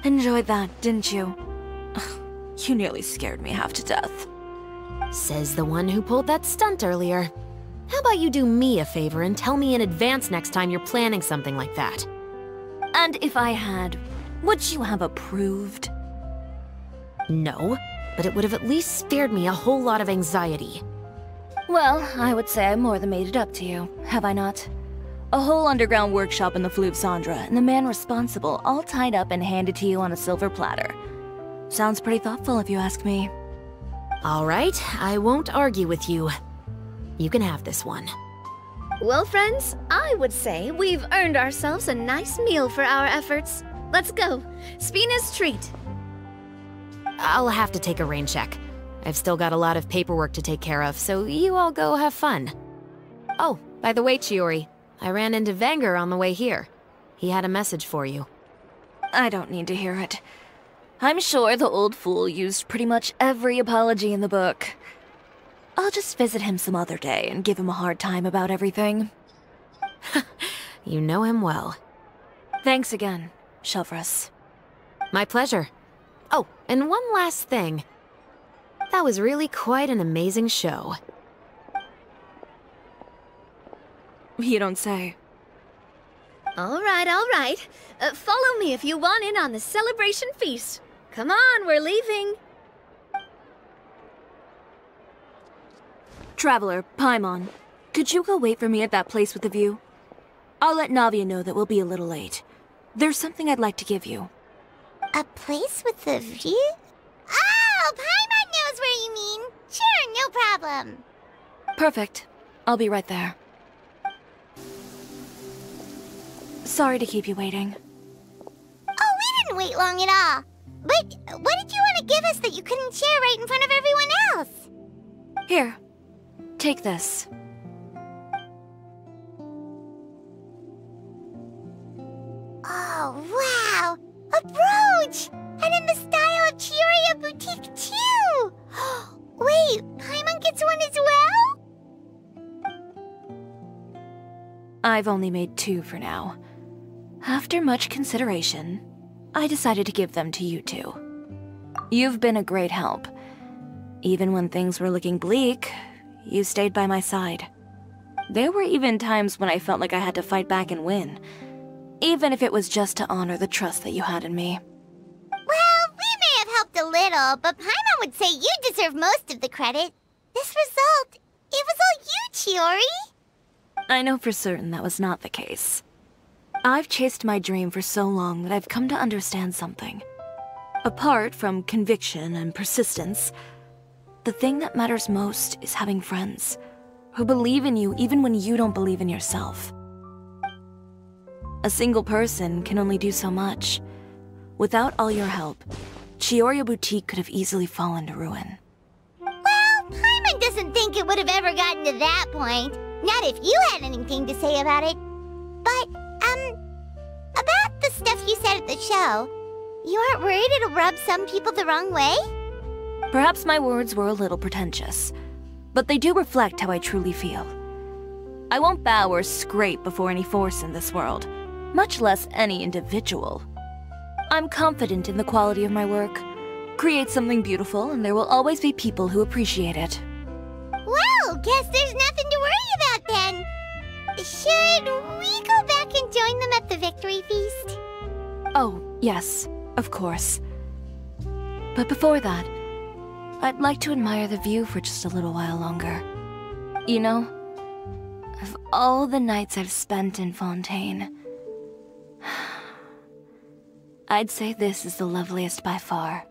Enjoyed that, didn't you? You nearly scared me half to death. Says the one who pulled that stunt earlier. How about you do me a favor and tell me in advance next time you're planning something like that? And if I had, would you have approved? No, but it would have at least spared me a whole lot of anxiety. Well, I would say I more than made it up to you, have I not? A whole underground workshop in the 𝘂𝗹𝗪, and the man responsible all tied up and handed to you on a silver platter. Sounds pretty thoughtful if you ask me. All right, I won't argue with you. You can have this one. Well, friends, I would say we've earned ourselves a nice meal for our efforts. Let's go. Spina's treat. I'll have to take a rain check. I've still got a lot of paperwork to take care of, so you all go have fun. Oh, by the way, Chiori, I ran into 𝘂𝗪gue on the way here. He had a message for you. I don't need to hear it. I'm sure the old fool used pretty much every apology in the book. I'll just visit him some other day and give him a hard time about everything. You know him well. Thanks again, Chevreuse. My pleasure. Oh, and one last thing. That was really quite an amazing show. You don't say. All right. Follow me if you want in on the celebration feast. Come on, we're leaving. Traveler, Paimon, could you go wait for me at that place with the view? I'll let Navia know that we'll be a little late. There's something I'd like to give you. A place with the view? Oh, Paimon knows where you mean. Sure, no problem. Perfect. I'll be right there. Sorry to keep you waiting. Oh, we didn't wait long at all. But what did you want to give us that you couldn't share right in front of everyone else? Here. Take this. Oh, wow! A brooch! And in the style of 𝘂𝗹𝗪 too! Wait, Paimon gets one as well? I've only made 2 for now. After much consideration, I decided to give them to you two. You've been a great help. Even when things were looking bleak, you stayed by my side. There were even times when I felt like I had to fight back and win, even if it was just to honor the trust that you had in me. Well, we may have helped a little, but Paimon would say you deserve most of the credit. This result, it was all you, Chiori. I know for certain that was not the case. I've chased my dream for so long that I've come to understand something. Apart from conviction and persistence, the thing that matters most is having friends who believe in you even when you don't believe in yourself. A single person can only do so much. Without all your help, Cisoria Boutique could have easily fallen to ruin. Well, Paimon doesn't think it would have ever gotten to that point. Not if you had anything to say about it. But, about the stuff you said at the show, you aren't worried it'll rub some people the wrong way? Perhaps my words were a little pretentious, but they do reflect how I truly feel. I won't bow or scrape before any force in this world, much less any individual. I'm confident in the quality of my work. Create something beautiful, and there will always be people who appreciate it. Well, guess there's nothing to worry about then. Should we go back and join them at the victory feast? Oh, yes, of course. But before that, I'd like to admire the view for just a little while longer. You know, of all the nights I've spent in Fontaine, I'd say this is the loveliest by far.